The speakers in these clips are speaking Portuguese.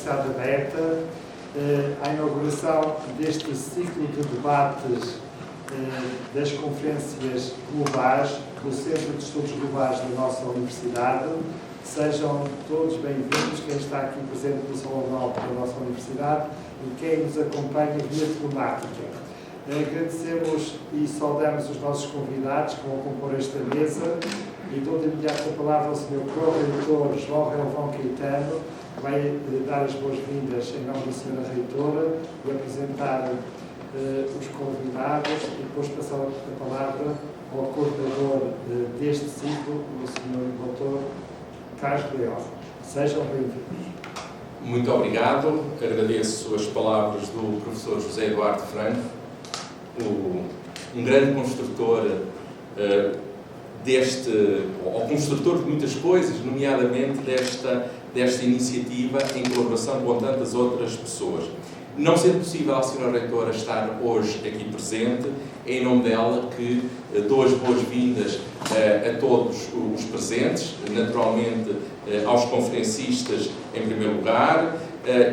Universidade Aberta, a inauguração deste ciclo de debates das conferências globais do Centro de Estudos Globais da nossa Universidade. Sejam todos bem-vindos, quem está aqui presente no Salão Alto da nossa Universidade e quem nos acompanha via telemática. Agradecemos e saudamos os nossos convidados que vão compor esta mesa e dou de imediato a palavra ao Sr. Pró-Reitor João Relvão Caetano, que vai dar as boas-vindas em nome da Sra. Reitora e apresentar os convidados e depois passar a palavra ao coordenador deste ciclo, o Sr. Dr. Carlos Leão. Sejam bem-vindos. Muito obrigado. Agradeço as palavras do professor José Eduardo Franco, um grande construtor ou construtor de muitas coisas, nomeadamente desta iniciativa em colaboração com tantas outras pessoas. Não sendo possível a Sra. Reitora estar hoje aqui presente, é em nome dela que dou as boas-vindas a todos os presentes, naturalmente aos conferencistas em primeiro lugar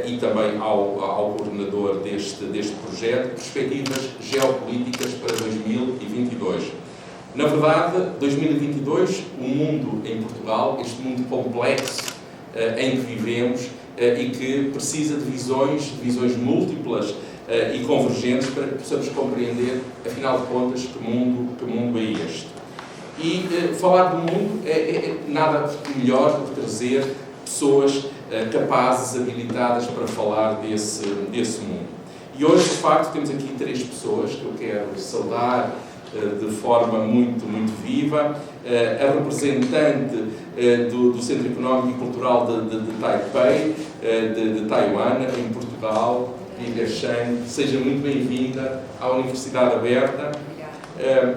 e também ao coordenador deste projeto, Perspectivas Geopolíticas para 2022. Na verdade, 2022, o mundo em Portugal, este mundo complexo em que vivemos, e que precisa de visões múltiplas e convergentes para que possamos compreender, afinal de contas, que mundo é este. E falar do mundo é nada melhor do que trazer pessoas capazes, habilitadas para falar desse mundo. E hoje, de facto, temos aqui 3 pessoas que eu quero saudar de forma muito viva. A representante do Centro Económico e Cultural de Taipei, de Taiwan, em Portugal, Lívia Shang. Seja muito bem-vinda à Universidade Aberta.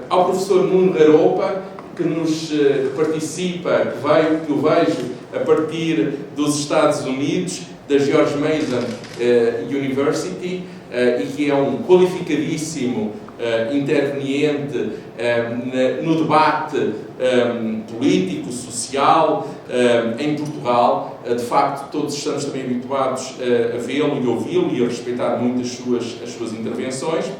Ao professor Nuno Garopa, que nos participa, que o vejo a partir dos Estados Unidos, da George Mason University, e que é um qualificadíssimo interveniente no debate político, social em Portugal. De facto, todos estamos também habituados a vê-lo e ouvi-lo e a respeitar muito as suas intervenções.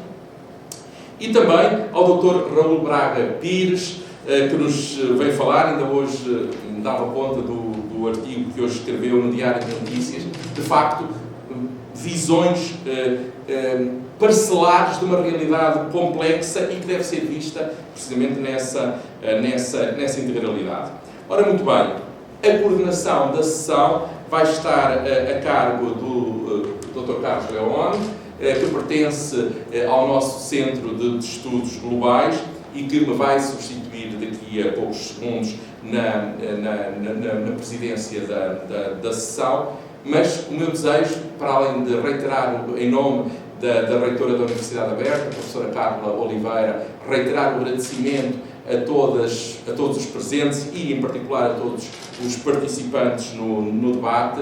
E também ao Dr. Raul Braga Pires, que nos vem falar, ainda hoje me dava conta do artigo que hoje escreveu no Diário de Notícias, de facto, visões parcelares de uma realidade complexa e que deve ser vista precisamente nessa integralidade. Ora, muito bem, a coordenação da sessão vai estar a cargo do Dr. Carlos Leão, que pertence ao nosso Centro de Estudos Globais e que me vai substituir daqui a poucos segundos na presidência da sessão. Mas o meu desejo, para além de reiterar em nome da Reitora da Universidade Aberta, a professora Carla Oliveira, reiterar o agradecimento a todos os presentes e, em particular, a todos os participantes no debate,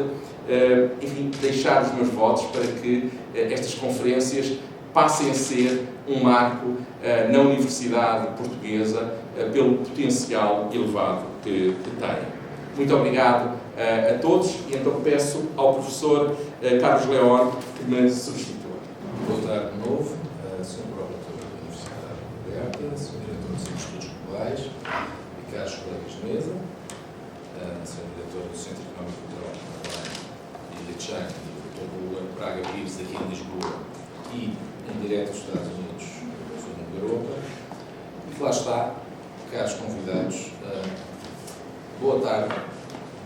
enfim, deixar os meus votos para que estas conferências passem a ser um marco na Universidade Portuguesa pelo potencial elevado que tem. Muito obrigado a todos e então peço ao professor Carlos Leão que me substitua. Boa tarde de novo, Sr. Pró-Reitor da Universidade Aberta, Sr. Diretor do Centro de Estudos Globais e caros colegas de mesa, Sr. Diretor do Centro Económico e Cultural de Taipei, Lívia Shang, e o Dr. Raul Braga Pires, aqui em Lisboa, e em direto dos Estados Unidos, o Dr. Nuno Garopa, e que lá está, caros convidados, boa tarde,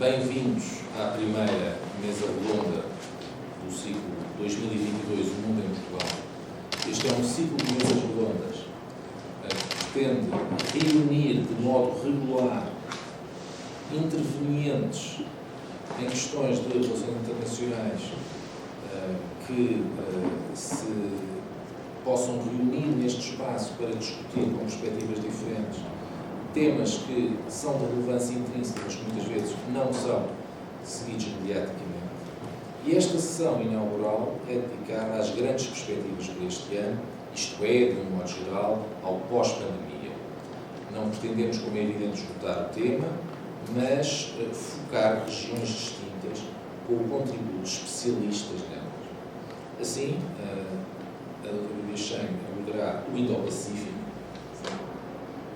bem-vindos à primeira mesa redonda do ciclo 2022, O Mundo em Portugal. Este é um ciclo de mesas redondas que pretende reunir de modo regular intervenientes em questões de relações internacionais que se possam reunir neste espaço para discutir com perspectivas diferentes temas que são de relevância intrínseca, mas que muitas vezes não são seguidos mediaticamente. E esta sessão inaugural é dedicada às grandes perspectivas para este ano, isto é, de um modo geral, ao pós-pandemia. Não pretendemos, como é evidente, esgotar o tema, mas focar regiões distintas com o contributo de especialistas nelas. Assim, a doutora Lídia Cheng abordará o Indo-Pacífico,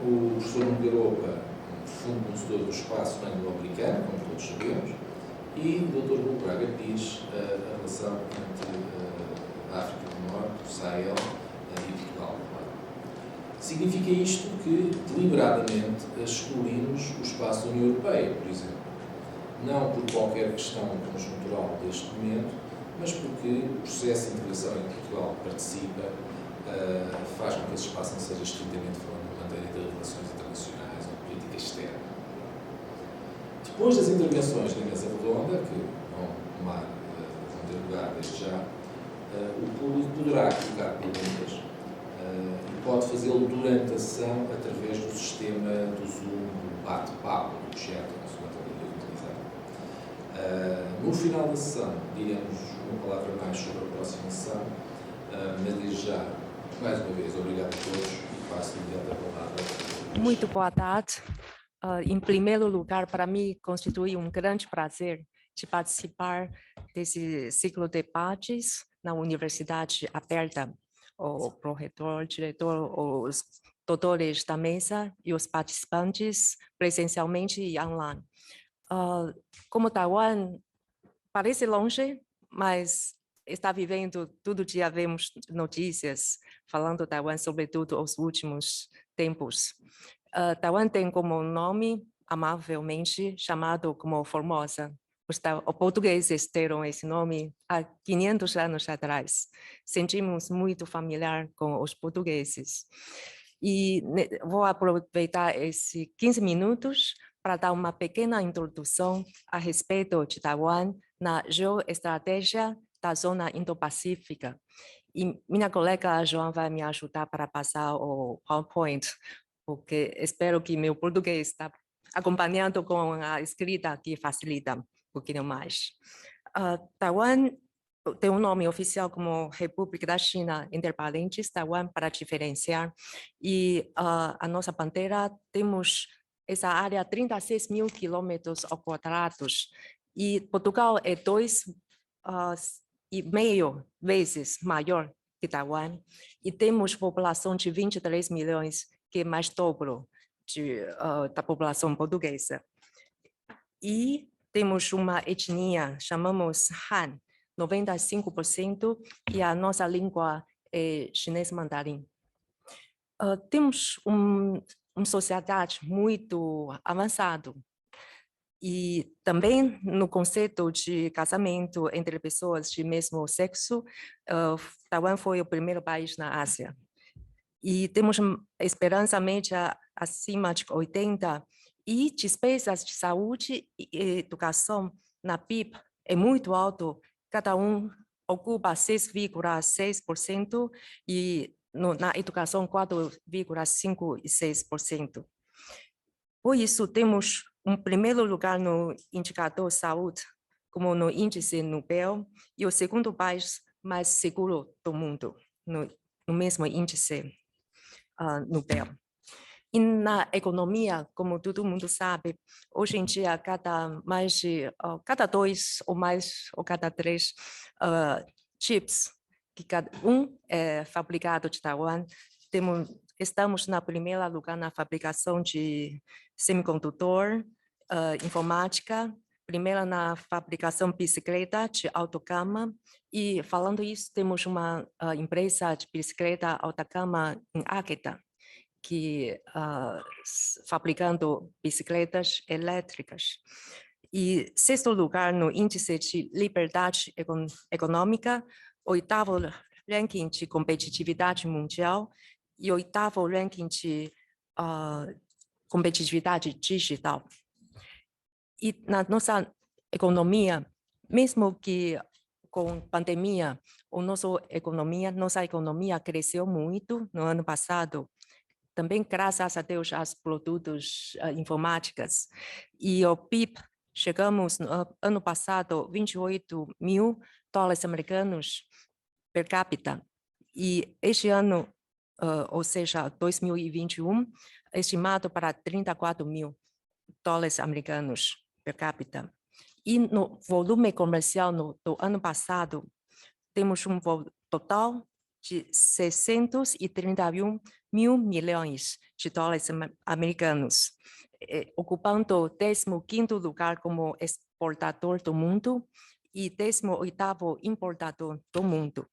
o professor Nogueiropa, fundo conhecedor do espaço anglo-americano, como todos sabemos, e o Dr. Hugo Braga Pires, a relação entre a África do Norte, o Sahel e Portugal. Significa isto que, deliberadamente, excluímos o espaço da União Europeia, por exemplo. Não por qualquer questão conjuntural deste momento, mas porque o processo de integração em que Portugal participa faz com que esse espaço não seja estritamente falando em matéria de relações internacionais ou de política externa. Depois das intervenções da mesa redonda, que vão ter lugar desde já, o público poderá colocar perguntas e pode fazê-lo durante a sessão através do sistema do Zoom, do bate-papo, do chat, que se utilizar. No final da sessão, diremos uma palavra mais sobre a próxima sessão, mas desde já, mais uma vez, obrigado a todos e passo imediatamente a palavra. Muito boa tarde. Em primeiro lugar, para mim, constitui um grande prazer de participar desse ciclo de debates na Universidade Aberta. O proreitor, diretor, os doutores da mesa e os participantes presencialmente e online. Como Taiwan parece longe, mas está vivendo, todo dia vemos notícias falando de Taiwan, sobretudo os últimos tempos. Taiwan tem como nome, amavelmente, chamado como Formosa. Os portugueses deram esse nome há 500 anos atrás. Sentimos muito familiar com os portugueses. E vou aproveitar esses 15 minutos para dar uma pequena introdução a respeito de Taiwan na geoestratégia da zona Indo-Pacífica. E minha colega João vai me ajudar para passar o PowerPoint, porque espero que meu português está acompanhando com a escrita que facilita um pouquinho mais. Taiwan tem um nome oficial como República da China, entre parênteses, Taiwan, para diferenciar. E a nossa bandeira, temos essa área 36 mil quilômetros quadrados. E Portugal é 2,5 vezes maior que Taiwan. E temos população de 23 milhões, que é mais dobro da população portuguesa. E temos uma etnia, chamamos Han, 95%, e a nossa língua é chinês mandarim. Temos uma sociedade muito avançada. E também no conceito de casamento entre pessoas de mesmo sexo, Taiwan foi o primeiro país na Ásia. E temos esperança média acima de 80, e despesas de saúde e educação na PIB é muito alto, cada um ocupa 6,6% e na educação 4,56%. Por isso, temos um primeiro lugar no indicador saúde, como no índice Nobel, e o segundo país mais seguro do mundo, no mesmo índice Nobel. E na economia, como todo mundo sabe, hoje em dia, cada 2 ou mais, ou cada 3 chips, que cada um é fabricado de Taiwan, estamos na primeira lugar na fabricação de semicondutor, informática, primeira na fabricação de bicicleta de alta gama, e falando isso, temos uma empresa de bicicleta alta gama em Akita, que fabricando bicicletas elétricas. E 6º lugar no índice de liberdade econômica, 8º ranking de competitividade mundial e 8º ranking de competitividade digital. E na nossa economia, mesmo que com pandemia, nossa economia cresceu muito no ano passado, também graças a Deus aos produtos informáticos. E o PIB, chegamos no ano passado, $28 mil americanos per capita. E este ano, ou seja, 2021, estimado para $34 mil americanos per capita. E no volume comercial do ano passado, temos total de 631 mil milhões de dólares americanos, ocupando o 15º lugar como exportador do mundo e 18º importador do mundo.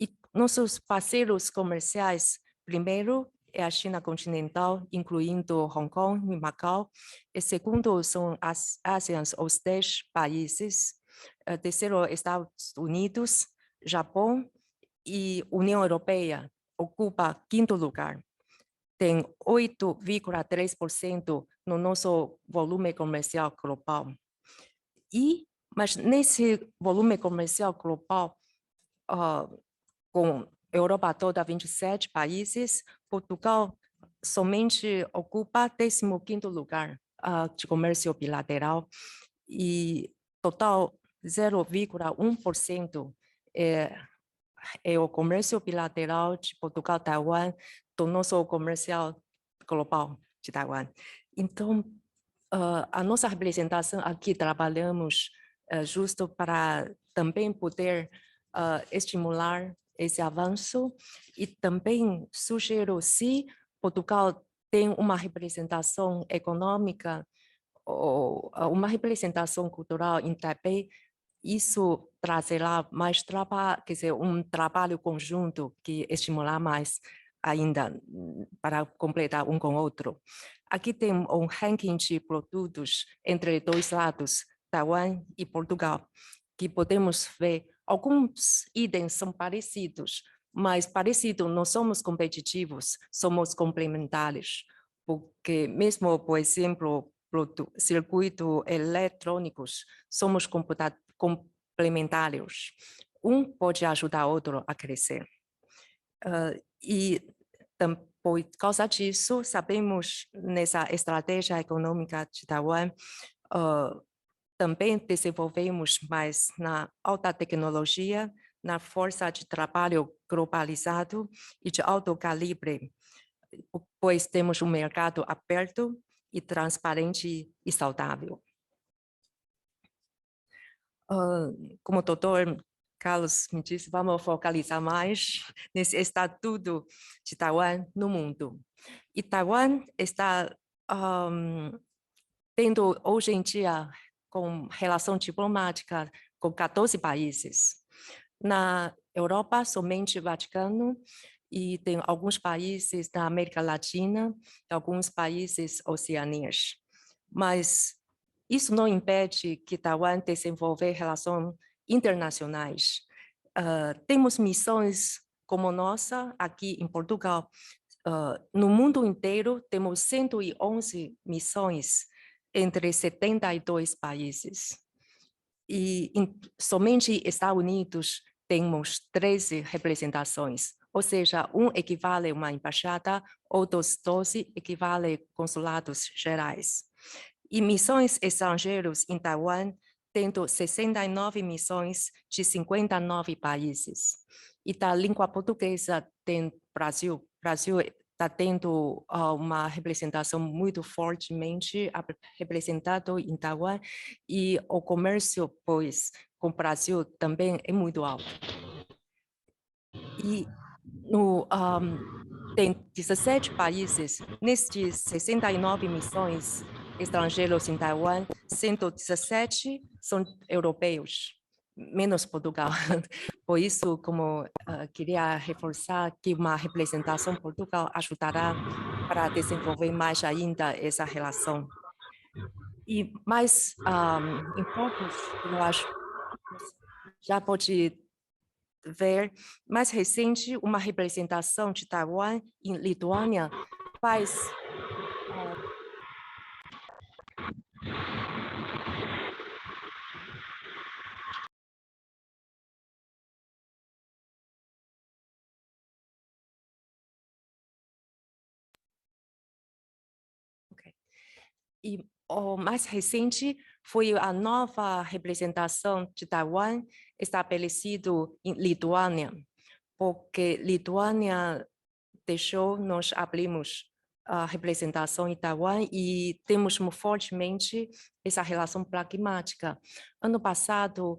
E nossos parceiros comerciais, primeiro, é a China continental, incluindo Hong Kong e Macau. E segundo, são as ASEAN, os 10 países. Terceiro, Estados Unidos, Japão e União Europeia, ocupa 5º lugar. Tem 8,3% no nosso volume comercial global. Mas nesse volume comercial global, com Europa toda, 27 países, Portugal somente ocupa 15º lugar de comércio bilateral e total 0,1% é o comércio bilateral de Portugal-Taiwan do nosso comercial global de Taiwan. Então, a nossa representação aqui trabalhamos justo para também poder estimular esse avanço e também sugiro se Portugal tem uma representação econômica ou uma representação cultural em Taipei, isso trazerá mais trabalho, quer dizer, um trabalho conjunto que estimular mais ainda para completar um com o outro. Aqui tem um ranking de produtos entre dois lados, Taiwan e Portugal, que podemos ver alguns itens são parecidos, mas parecidos não somos competitivos, somos complementares, porque mesmo, por exemplo, circuitos eletrônicos, somos complementares. Um pode ajudar o outro a crescer. E por causa disso, sabemos nessa estratégia econômica de Taiwan, também desenvolvemos mais na alta tecnologia, na força de trabalho globalizado e de alto calibre, pois temos um mercado aberto e transparente e saudável. Como o doutor Carlos me disse, vamos focalizar mais nesse estatuto de Taiwan no mundo. E Taiwan está tendo hoje em dia com relação diplomática com 14 países. Na Europa, somente o Vaticano, e tem alguns países da América Latina e alguns países oceânicos. Mas isso não impede que Taiwan desenvolva relações internacionais. Temos missões como nossa aqui em Portugal. No mundo inteiro, temos 111 missões entre 72 países. E somente Estados Unidos temos 13 representações, ou seja, um equivale a uma embaixada, outros 12 equivale a consulados gerais. E missões estrangeiras em Taiwan, tendo 69 missões de 59 países. E da língua portuguesa tem Brasil. Brasil está tendo uma representação muito fortemente representado em Taiwan e o comércio, pois, com o Brasil também é muito alto. E tem 17 países, nestes 69 missões estrangeiros em Taiwan, 117 são europeus, menos Portugal. Por isso, como queria reforçar que uma representação Portugal ajudará para desenvolver mais ainda essa relação. E mais importante, eu acho, já pode ver, mais recente, uma representação de Taiwan em Lituânia faz E o mais recente foi a nova representação de Taiwan estabelecido em Lituânia, porque Lituânia deixou, nós abrimos a representação em Taiwan e temos fortemente essa relação pragmática. Ano passado,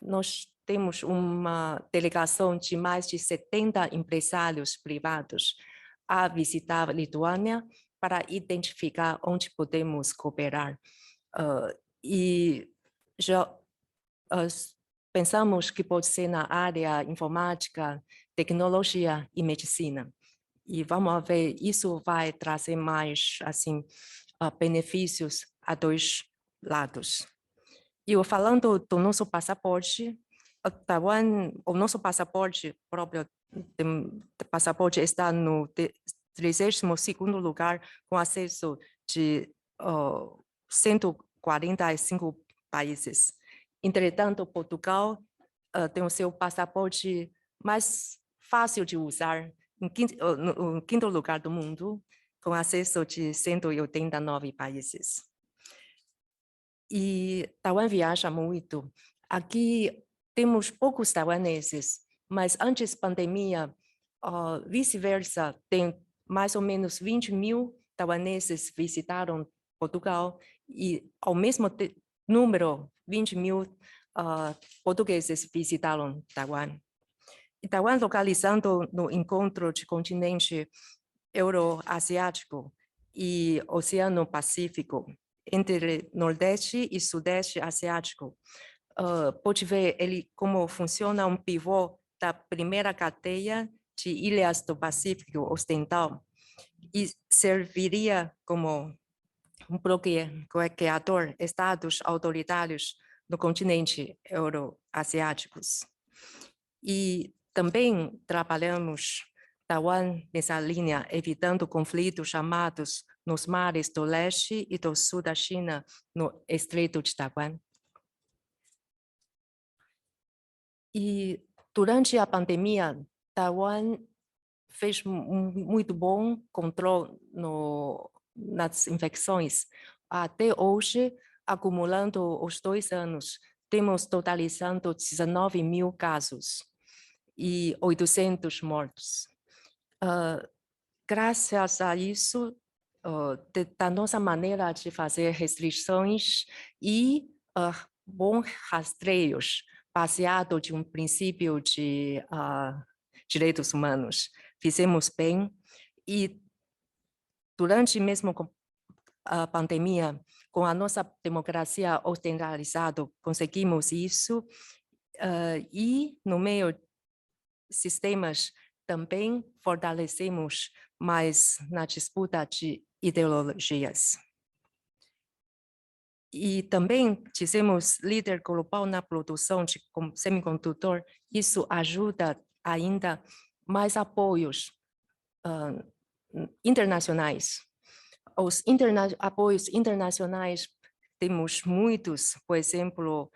nós temos uma delegação de mais de 70 empresários privados a visitar a Lituânia para identificar onde podemos cooperar. E já pensamos que pode ser na área informática, tecnologia e medicina. E vamos ver, isso vai trazer mais assim, benefícios a dois lados. E falando do nosso passaporte, Taiwan, o nosso passaporte próprio, passaporte está no 32º lugar, com acesso de 145 países. Entretanto, Portugal tem o seu passaporte mais fácil de usar, no 5º lugar do mundo, com acesso de 189 países. E Taiwan viaja muito. Aqui temos poucos taiwaneses, mas antes da pandemia, vice-versa, tem mais ou menos 20 mil taiwaneses visitaram Portugal e, ao mesmo número, 20 mil portugueses visitaram Taiwan. E Taiwan, localizando no encontro de continente euroasiático e Oceano Pacífico, entre Nordeste e Sudeste Asiático, pode ver ele como funciona um pivô da primeira cadeia de ilhas do Pacífico Ocidental e serviria como um bloqueador estados autoritários no continente euroasiáticos. E também trabalhamos Taiwan nessa linha, evitando conflitos chamados nos mares do leste e do sul da China, no Estreito de Taiwan. E durante a pandemia, Taiwan fez muito bom controle nas infecções. Até hoje, acumulando os 2 anos, temos totalizando 19 mil casos e 800 mortos. Graças a isso, da nossa maneira de fazer restrições e bons rastreios, baseado de um princípio de direitos humanos, fizemos bem. E durante mesmo a pandemia, com a nossa democracia ocidentalizada, conseguimos isso. E no meio de sistemas também fortalecemos mais na disputa de ideologias. E também dizemos líder global na produção de semicondutor. Isso ajuda ainda mais apoios internacionais. Os apoios internacionais temos muitos, por exemplo,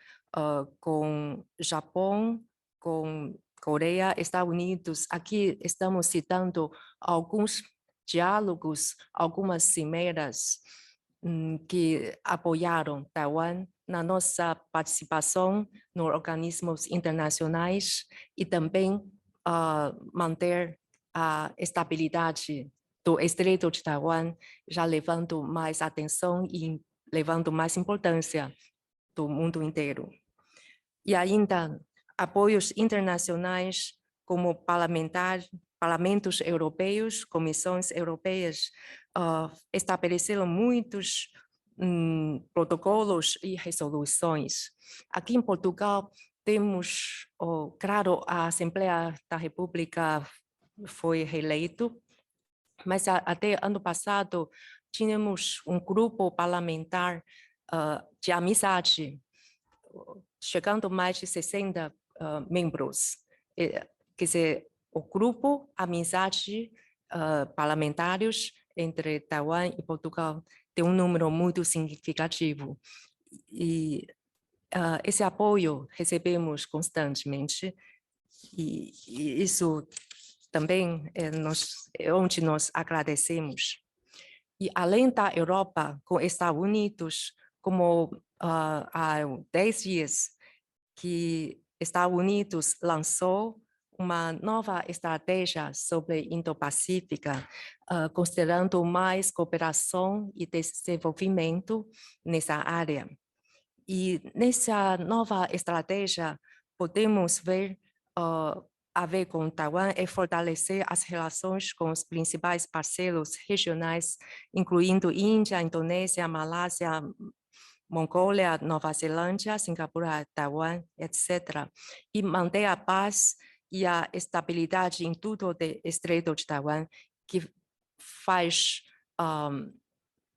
com Japão, com Coreia, Estados Unidos. Aqui estamos citando alguns diálogos, algumas cimeiras que apoiaram Taiwan na nossa participação nos organismos internacionais e também manter a estabilidade do Estreito de Taiwan, já levando mais atenção e levando mais importância do mundo inteiro. E ainda apoios internacionais como parlamentos europeus, comissões europeias, estabeleceram muitos protocolos e resoluções. Aqui em Portugal, temos, claro, a Assembleia da República foi reeleito, mas até ano passado tínhamos um grupo parlamentar de amizade, chegando mais de 60 membros. Quer dizer, o grupo amizade parlamentares entre Taiwan e Portugal tem um número muito significativo. E esse apoio recebemos constantemente, e isso também é onde nós agradecemos. E além da Europa, com Estados Unidos, como há 10 dias que Estados Unidos lançou uma nova estratégia sobre Indo-Pacífica, considerando mais cooperação e desenvolvimento nessa área. E nessa nova estratégia, podemos ver a ver com Taiwan é fortalecer as relações com os principais parceiros regionais, incluindo Índia, Indonésia, Malásia, Mongólia, Nova Zelândia, Singapura, Taiwan, etc. E manter a paz e a estabilidade em todo o Estreito de Taiwan, que faz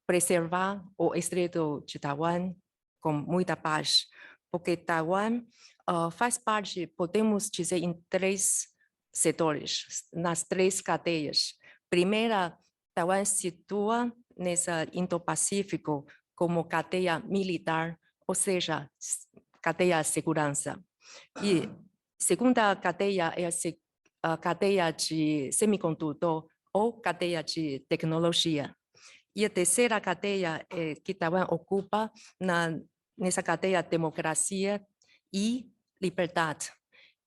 preservar o Estreito de Taiwan com muita paz, porque Taiwan faz parte, podemos dizer, em 3 setores, nas 3 cadeias. Primeira, Taiwan situa nessa Indo-Pacífico como cadeia militar, ou seja, cadeia de segurança. E segunda cadeia é a cadeia de semicondutor ou cadeia de tecnologia. E a terceira cadeia que Taiwan ocupa nessa cadeia democracia e liberdade,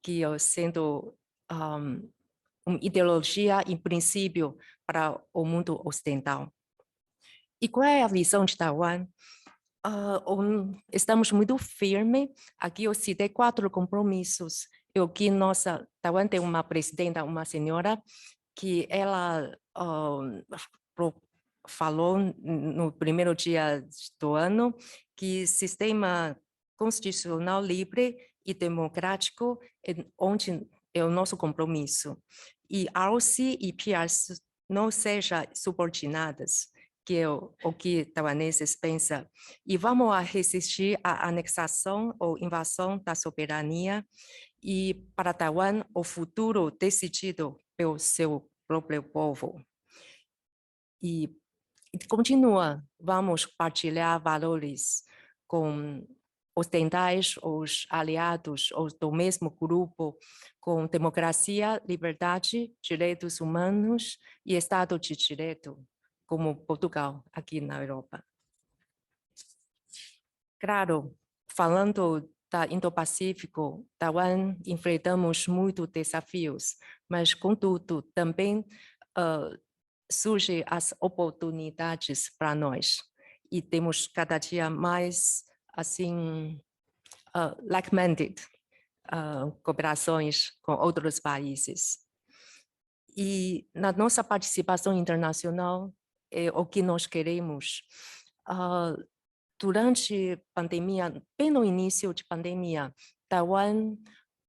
que sendo uma ideologia em princípio para o mundo ocidental. E qual é a visão de Taiwan? Estamos muito firmes. Aqui eu citei 4 compromissos. Taiwan tem uma presidenta, uma senhora, que ela falou no primeiro dia do ano que sistema constitucional livre e democrático onde é o nosso compromisso. E ROC e PRC não sejam subordinadas, que é o que taiwaneses pensam. E vamos resistir à anexação ou invasão da soberania e para Taiwan o futuro decidido pelo seu próprio povo. E continua, vamos partilhar valores com ocidentais, os aliados, os do mesmo grupo, com democracia, liberdade, direitos humanos e Estado de Direito, como Portugal, aqui na Europa. Claro, falando da Indo-Pacífico, Taiwan enfrentamos muitos desafios, mas, contudo, também surgem as oportunidades para nós. E temos cada dia mais, assim, like-minded, cooperações com outros países. E na nossa participação internacional, é o que nós queremos. Durante a pandemia, bem no início de pandemia, Taiwan,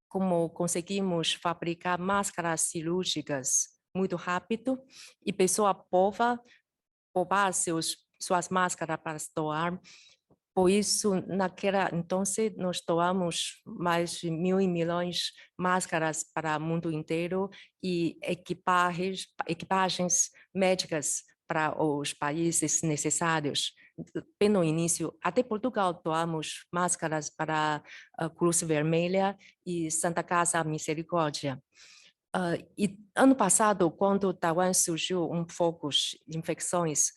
como conseguimos fabricar máscaras cirúrgicas muito rápido e pessoa poupar suas máscaras para doar. Por isso, então, nós doamos mais de 1.000 milhões de máscaras para o mundo inteiro e equipagens médicas para os países necessários. Bem no início, até Portugal doamos máscaras para a Cruz Vermelha e Santa Casa Misericórdia. E ano passado, quando Taiwan surgiu foco de infecções,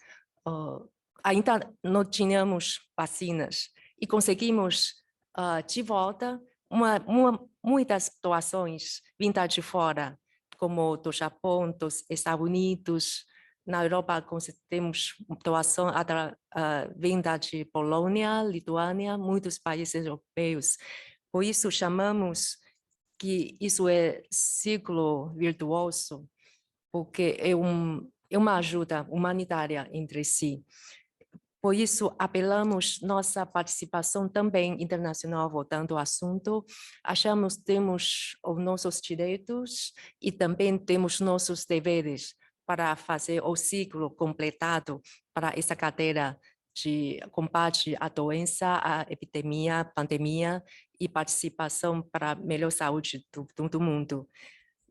ainda não tínhamos vacinas e conseguimos de volta muitas doações vindas de fora, como do Japão, dos Estados Unidos. Na Europa, temos doação vinda de Polônia, Lituânia, muitos países europeus. Por isso, chamamos que isso é ciclo virtuoso, porque é uma ajuda humanitária entre si. Por isso, apelamos nossa participação também internacional, voltando ao assunto. Achamos que temos os nossos direitos e também temos nossos deveres para fazer o ciclo completado para essa cadeira de combate à doença, à epidemia, à pandemia e participação para a melhor saúde do mundo.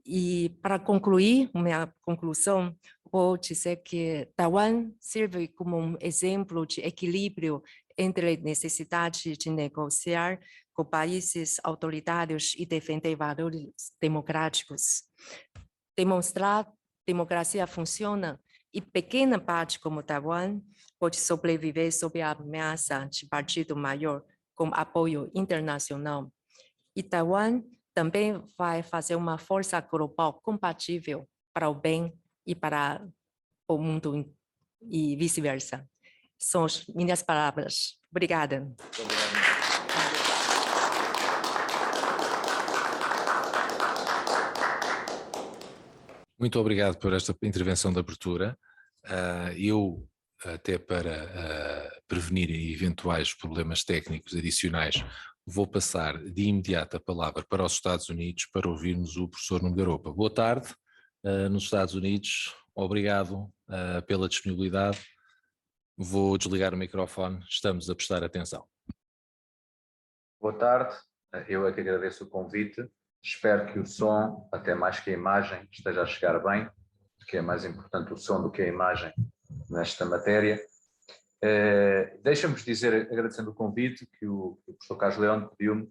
E para concluir, minha conclusão, vou dizer que Taiwan serve como um exemplo de equilíbrio entre a necessidade de negociar com países autoritários e defender valores democráticos. Demonstrar democracia funciona e pequena parte como Taiwan pode sobreviver sob a ameaça de partido maior com apoio internacional. E Taiwan também vai fazer uma força global compatível para o bem e para o mundo e vice-versa. São as minhas palavras. Obrigada. Muito obrigado por esta intervenção de abertura. Eu, até para prevenir eventuais problemas técnicos adicionais, vou passar de imediato a palavra para os Estados Unidos para ouvirmos o professor Nuno Garopa. Boa tarde, nos Estados Unidos. Obrigado pela disponibilidade. Vou desligar o microfone. Estamos a prestar atenção. Boa tarde, eu é que agradeço o convite. Espero que o som, até mais que a imagem, esteja a chegar bem, porque é mais importante o som do que a imagem nesta matéria. Deixa-me dizer, agradecendo o convite, que o professor Carlos Leão pediu-me,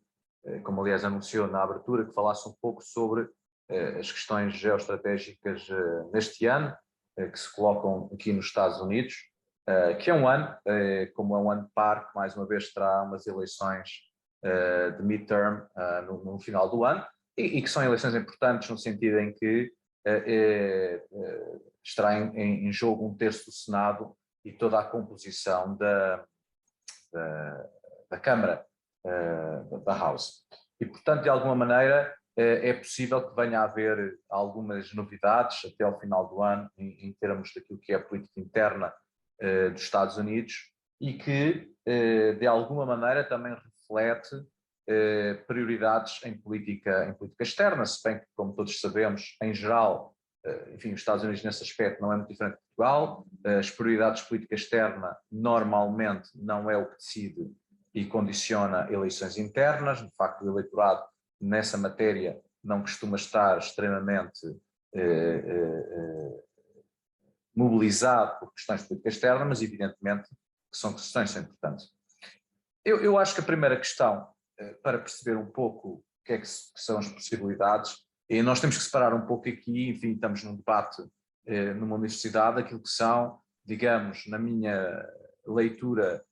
como aliás anunciou na abertura, que falasse um pouco sobre as questões geoestratégicas neste ano, que se colocam aqui nos Estados Unidos, que é um ano, como é um ano par, que mais uma vez terá umas eleições de midterm no final do ano, e que são eleições importantes no sentido em que estará em jogo um terço do Senado e toda a composição da Câmara, da House. E, portanto, de alguma maneira, é possível que venha a haver algumas novidades até ao final do ano, em termos daquilo que é a política interna dos Estados Unidos, e que, de alguma maneira, também reflete prioridades em política externa, se bem que, como todos sabemos, em geral, enfim, os Estados Unidos nesse aspecto não é muito diferente de Portugal. As prioridades de política externa normalmente não é o que decide e condiciona eleições internas. De facto, o eleitorado nessa matéria não costuma estar extremamente mobilizado por questões de política externa, mas evidentemente que são questões importantes. Eu acho que a primeira questão, para perceber um pouco o que é que são as possibilidades, e nós temos que separar um pouco aqui, enfim, estamos num debate numa universidade, aquilo que são, digamos, na minha leitura,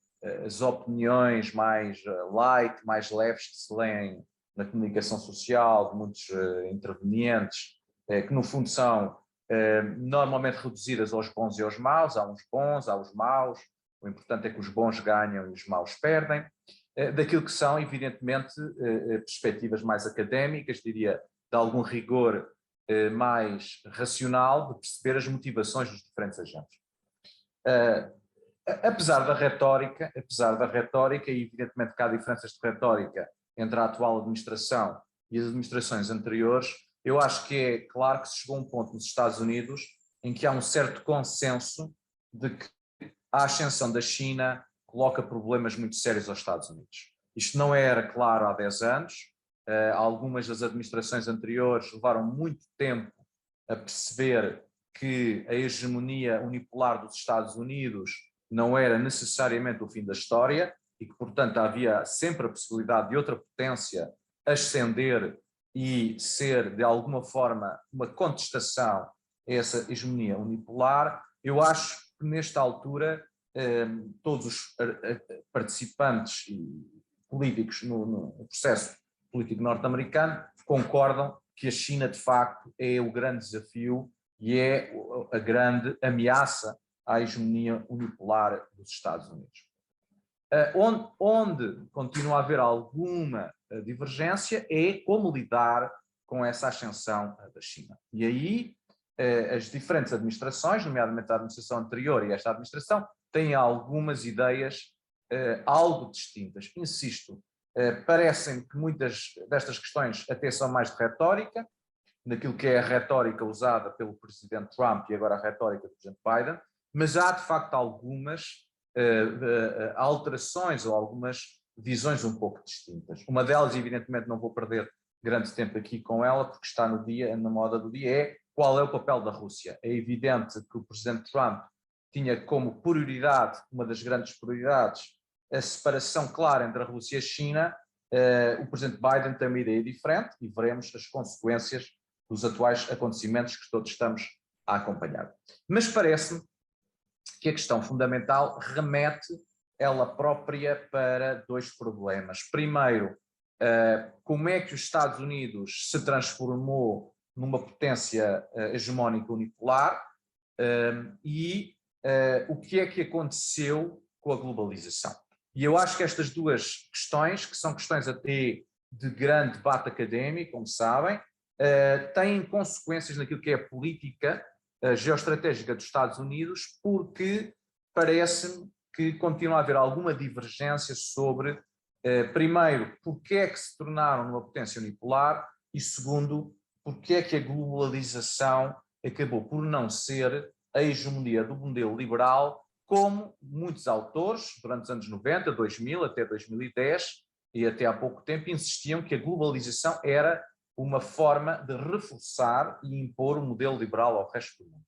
as opiniões mais light, mais leves que se leem na comunicação social, de muitos intervenientes, que no fundo são normalmente reduzidas aos bons e aos maus. Há uns bons, há os maus, o importante é que os bons ganham e os maus perdem, daquilo que são, evidentemente, perspectivas mais académicas, diria, de algum rigor mais racional, de perceber as motivações dos diferentes agentes. Apesar da retórica, e evidentemente que há diferenças de retórica entre a atual administração e as administrações anteriores, eu acho que é claro que se chegou a um ponto nos Estados Unidos em que há um certo consenso de que a ascensão da China coloca problemas muito sérios aos Estados Unidos. Isto não era claro há 10 anos, algumas das administrações anteriores levaram muito tempo a perceber que a hegemonia unipolar dos Estados Unidos não era necessariamente o fim da história e que, portanto, havia sempre a possibilidade de outra potência ascender e ser, de alguma forma, uma contestação a essa hegemonia unipolar. Eu acho que, nesta altura, todos os participantes e políticos no processo político norte-americano concordam que a China, de facto, é o grande desafio e é a grande ameaça à hegemonia unipolar dos Estados Unidos. Onde continua a haver alguma divergência é como lidar com essa ascensão da China. E aí as diferentes administrações, nomeadamente a administração anterior e esta administração, têm algumas ideias algo distintas. Insisto, parecem que muitas destas questões até são mais de retórica, naquilo que é a retórica usada pelo presidente Trump e agora a retórica do presidente Biden, mas há de facto algumas alterações ou algumas visões um pouco distintas. Uma delas, evidentemente, não vou perder grande tempo aqui com ela, porque está na moda do dia, é qual é o papel da Rússia. É evidente que o presidente Trump tinha como prioridade, uma das grandes prioridades, a separação clara entre a Rússia e a China. O presidente Biden tem uma ideia diferente e veremos as consequências dos atuais acontecimentos que todos estamos a acompanhar. Mas parece-me que a questão fundamental remete ela própria para dois problemas. Primeiro, como é que os Estados Unidos se transformou numa potência hegemónica unipolar e o que é que aconteceu com a globalização. E eu acho que estas duas questões, que são questões até de grande debate académico, como sabem, têm consequências naquilo que é a política geoestratégica dos Estados Unidos, porque parece-me que continua a haver alguma divergência sobre, primeiro, porque é que se tornaram uma potência unipolar e, segundo, porque é que a globalização acabou por não ser a hegemonia do modelo liberal, como muitos autores, durante os anos 90, 2000, até 2010 e até há pouco tempo, insistiam que a globalização era uma forma de reforçar e impor o modelo liberal ao resto do mundo.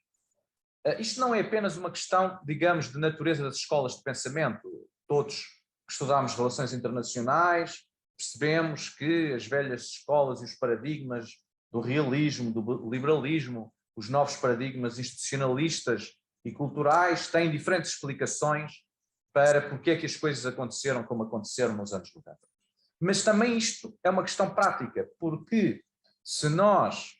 Isto não é apenas uma questão, digamos, de natureza das escolas de pensamento. Todos que estudamos relações internacionais percebemos que as velhas escolas e os paradigmas do realismo, do liberalismo, os novos paradigmas institucionalistas e culturais têm diferentes explicações para porque é que as coisas aconteceram como aconteceram nos anos 90. Mas também isto é uma questão prática, porque se nós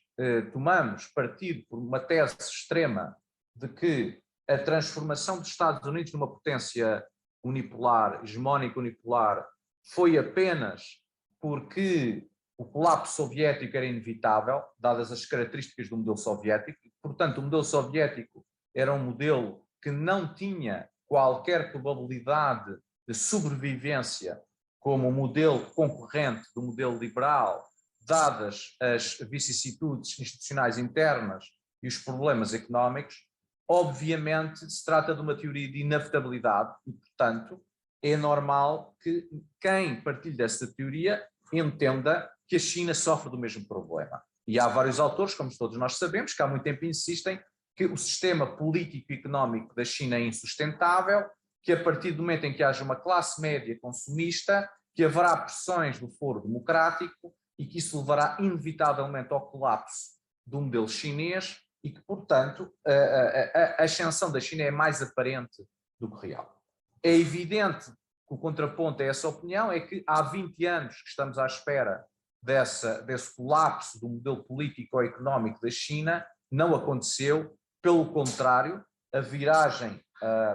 tomamos partido por uma tese extrema de que a transformação dos Estados Unidos numa potência unipolar, hegemónica unipolar, foi apenas porque o colapso soviético era inevitável, dadas as características do modelo soviético, portanto o modelo soviético era um modelo que não tinha qualquer probabilidade de sobrevivência como o modelo concorrente do modelo liberal, dadas as vicissitudes institucionais internas e os problemas económicos. Obviamente se trata de uma teoria de inevitabilidade e, portanto, é normal que quem partilhe dessa teoria entenda que a China sofre do mesmo problema. E há vários autores, como todos nós sabemos, que há muito tempo insistem que o sistema político e económico da China é insustentável, que a partir do momento em que haja uma classe média consumista, que haverá pressões do foro democrático e que isso levará inevitavelmente ao colapso do modelo chinês e que, portanto, a ascensão da China é mais aparente do que real. É evidente que o contraponto a essa opinião é que há 20 anos que estamos à espera desse colapso do modelo político ou económico da China, não aconteceu, pelo contrário, a viragem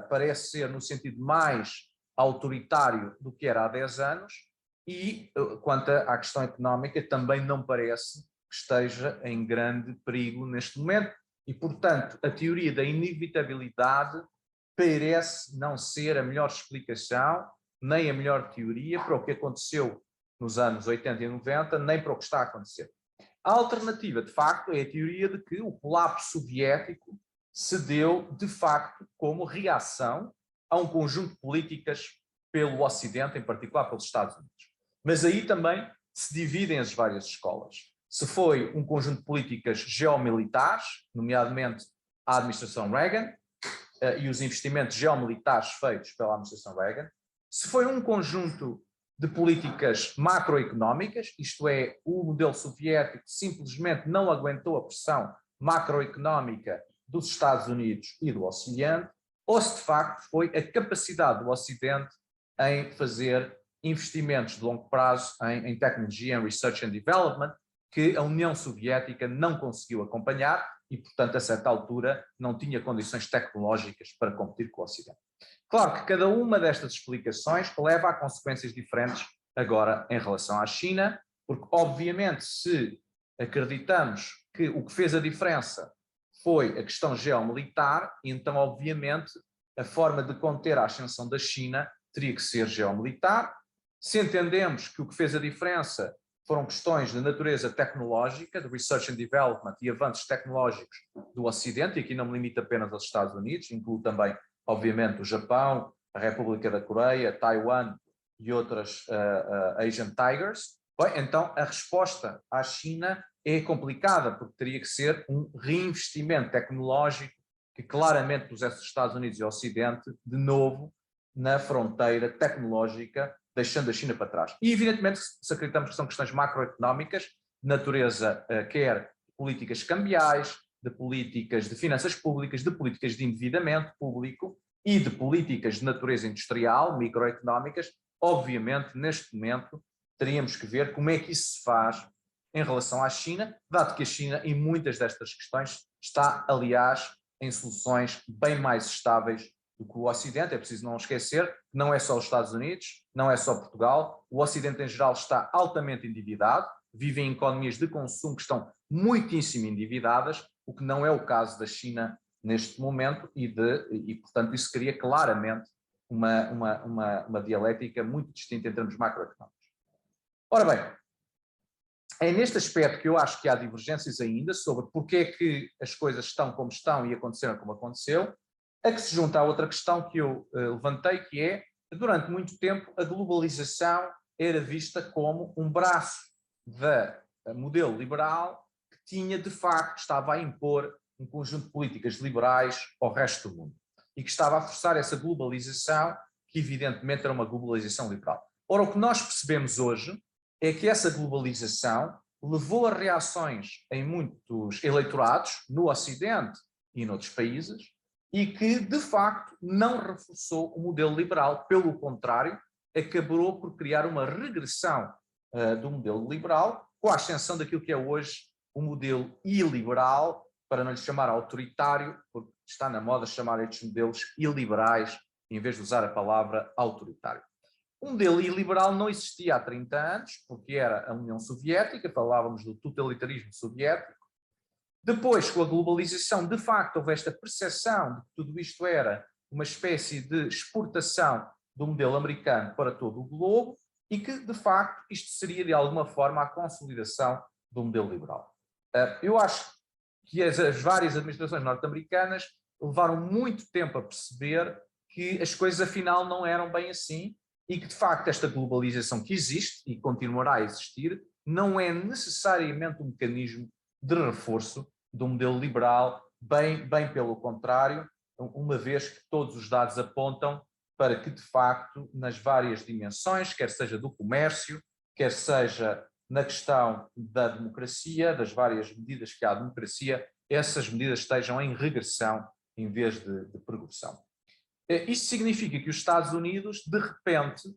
parece ser no sentido mais autoritário do que era há 10 anos e, quanto à questão económica, também não parece que esteja em grande perigo neste momento e, portanto, a teoria da inevitabilidade parece não ser a melhor explicação, nem a melhor teoria para o que aconteceu nos anos 80 e 90, nem para o que está a acontecer. A alternativa, de facto, é a teoria de que o colapso soviético se deu, de facto, como reação a um conjunto de políticas pelo Ocidente, em particular pelos Estados Unidos. Mas aí também se dividem as várias escolas. Se foi um conjunto de políticas geomilitares, nomeadamente a administração Reagan, e os investimentos geomilitares feitos pela administração Reagan, se foi um conjunto de políticas macroeconómicas, isto é, o modelo soviético simplesmente não aguentou a pressão macroeconómica dos Estados Unidos e do Ocidente, ou se de facto foi a capacidade do Ocidente em fazer investimentos de longo prazo em tecnologia, em research and development, que a União Soviética não conseguiu acompanhar e, portanto, a certa altura não tinha condições tecnológicas para competir com o Ocidente. Claro que cada uma destas explicações leva a consequências diferentes agora em relação à China, porque, obviamente, se acreditamos que o que fez a diferença foi a questão geomilitar, então, obviamente, a forma de conter a ascensão da China teria que ser geomilitar. Se entendemos que o que fez a diferença foram questões de natureza tecnológica, de research and development e avanços tecnológicos do Ocidente, e aqui não me limito apenas aos Estados Unidos, incluo também, obviamente, o Japão, a República da Coreia, Taiwan e outras Asian Tigers, bem, então a resposta à China é complicada, porque teria que ser um reinvestimento tecnológico que claramente pusesse os Estados Unidos e o Ocidente de novo na fronteira tecnológica, deixando a China para trás. E, evidentemente, se acreditamos que são questões macroeconómicas, de natureza quer políticas cambiais, de políticas de finanças públicas, de políticas de endividamento público e de políticas de natureza industrial, microeconómicas, obviamente, neste momento, teríamos que ver como é que isso se faz em relação à China, dado que a China, em muitas destas questões, está, aliás, em soluções bem mais estáveis do que o Ocidente. É preciso não esquecer que não é só os Estados Unidos, não é só Portugal, o Ocidente em geral está altamente endividado, vive em economias de consumo que estão muitíssimo endividadas, o que não é o caso da China neste momento e portanto, isso cria claramente uma dialética muito distinta em termos macroeconómicos. Ora bem, é neste aspecto que eu acho que há divergências ainda sobre porque é que as coisas estão como estão e aconteceram como aconteceu, a que se junta a outra questão que eu levantei, que é, durante muito tempo, a globalização era vista como um braço do modelo liberal que tinha, de facto, estava a impor um conjunto de políticas liberais ao resto do mundo e que estava a forçar essa globalização, que evidentemente era uma globalização liberal. Ora, o que nós percebemos hoje é que essa globalização levou a reações em muitos eleitorados, no Ocidente e noutros países, e que, de facto, não reforçou o modelo liberal. Pelo contrário, acabou por criar uma regressão do modelo liberal, com a ascensão daquilo que é hoje o modelo iliberal, para não lhe chamar autoritário, porque está na moda chamar estes modelos iliberais, em vez de usar a palavra autoritário. O modelo iliberal não existia há 30 anos, porque era a União Soviética, falávamos do totalitarismo soviético. Depois, com a globalização, de facto, houve esta percepção de que tudo isto era uma espécie de exportação do modelo americano para todo o globo e que, de facto, isto seria, de alguma forma, a consolidação do modelo liberal. Eu acho que as várias administrações norte-americanas levaram muito tempo a perceber que as coisas, afinal, não eram bem assim e que, de facto, esta globalização que existe e continuará a existir não é necessariamente um mecanismo de reforço do modelo liberal, bem pelo contrário, uma vez que todos os dados apontam para que, de facto, nas várias dimensões, quer seja do comércio, quer seja na questão da democracia, das várias medidas que há à democracia, essas medidas estejam em regressão em vez de progressão. Isto significa que os Estados Unidos, de repente,